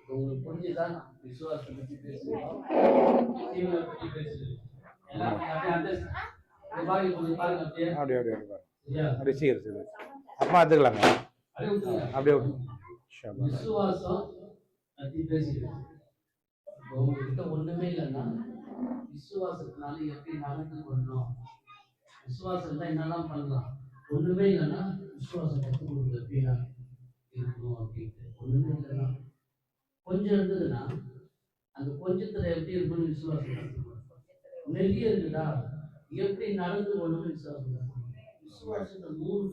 உங்களுக்கு புரிஞ்சுதான் விசுவாசத்தை பற்றி பேசுகிறோம், பற்றி பேசுகிறோம். விசுவாசம் பற்றி பேசுகிறோம். உங்ககிட்ட ஒண்ணுமே இல்லைன்னா விசுவாசத்தினால எப்படி நடந்து கொள்ளணும், விசுவாசம் தான் என்னெல்லாம் பண்ணலாம். ஒண்ணுமே இல்லைன்னா விசுவாசம் கற்றுக் கொடுக்குறது எப்படின்னா இருக்கணும் அப்படின்ட்டு. ஒண்ணுமே இல்லைன்னா கொஞ்சம் இருந்ததுன்னா அந்த கொஞ்சத்துல எப்படி இருக்கணும்னு விசுவாசம் கற்றுக்கணும். நிறைய இருக்குதா எப்படி நடந்து கொள்ளணும்னு விசுவாசம் கற்றுக்கணும். விசுவாசத்தை 3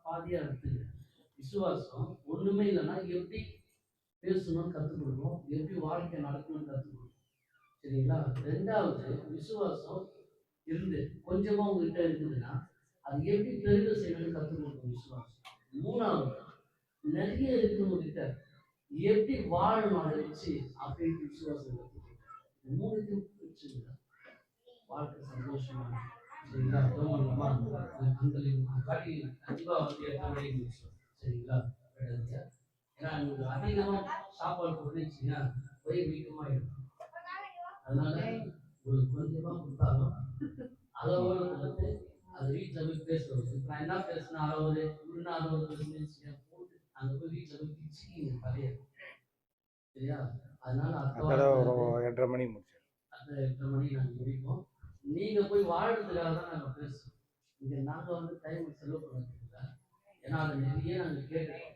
பாதியா இருக்குது. விசுவாசம் ஒண்ணுமே இல்லைன்னா எப்படி பேசணும்னு கற்றுக் கொடுக்கணும், எப்படி வாழ்க்கை நடக்கணும்னு கற்றுக் கொடுக்கணும். சரிங்களா? 2வது விசுவாசம் இருந்து கொஞ்சமா உங்ககிட்ட இருக்குதுன்னா அது எப்படி பெருக செய்யணும்னு கற்றுக் கொடுக்கணும் விசுவாசம். 3வது நிறைய இருக்கு உங்ககிட்ட, எப்படி வாழணும் அதை வச்சு அப்படின்னு விசுவாசம் கற்றுக் கொடுக்கணும். 3த்தையும் வச்சுருங்க வாழ்க்கை சந்தோஷமா. சரிங்களா? காட்டி கண்டிப்பா வந்து சரிங்களா? ஏன்னா அதிகமா சாப்பாடு போட்டுச்சுன்னா வயிறு வீக்கமாயிடும். அதனால ஒரு கொஞ்சமா கொடுத்தாலும் அளவோடு கொடுத்து அது வீட்டில் போய் பேசுறது. நான் என்ன பேசினா அளவு இன்னும் அளவு போட்டு அங்கே போய் வீட்டில் போய் பிச்சுக்கிங்க தலைய. சரியா? அதனால அடுத்த 8:30 மணி முடிச்சு, அடுத்த 8:30 மணி நாங்கள் முடிப்போம். நீங்க போய் வாழ்றதுக்காக தான் நாங்கள் பேசுவோம். இங்கே நாங்கள் வந்து டைம் செலவு பண்ணுறதுல, ஏன்னா அதை நிறைய நாங்கள் கேட்குறோம்.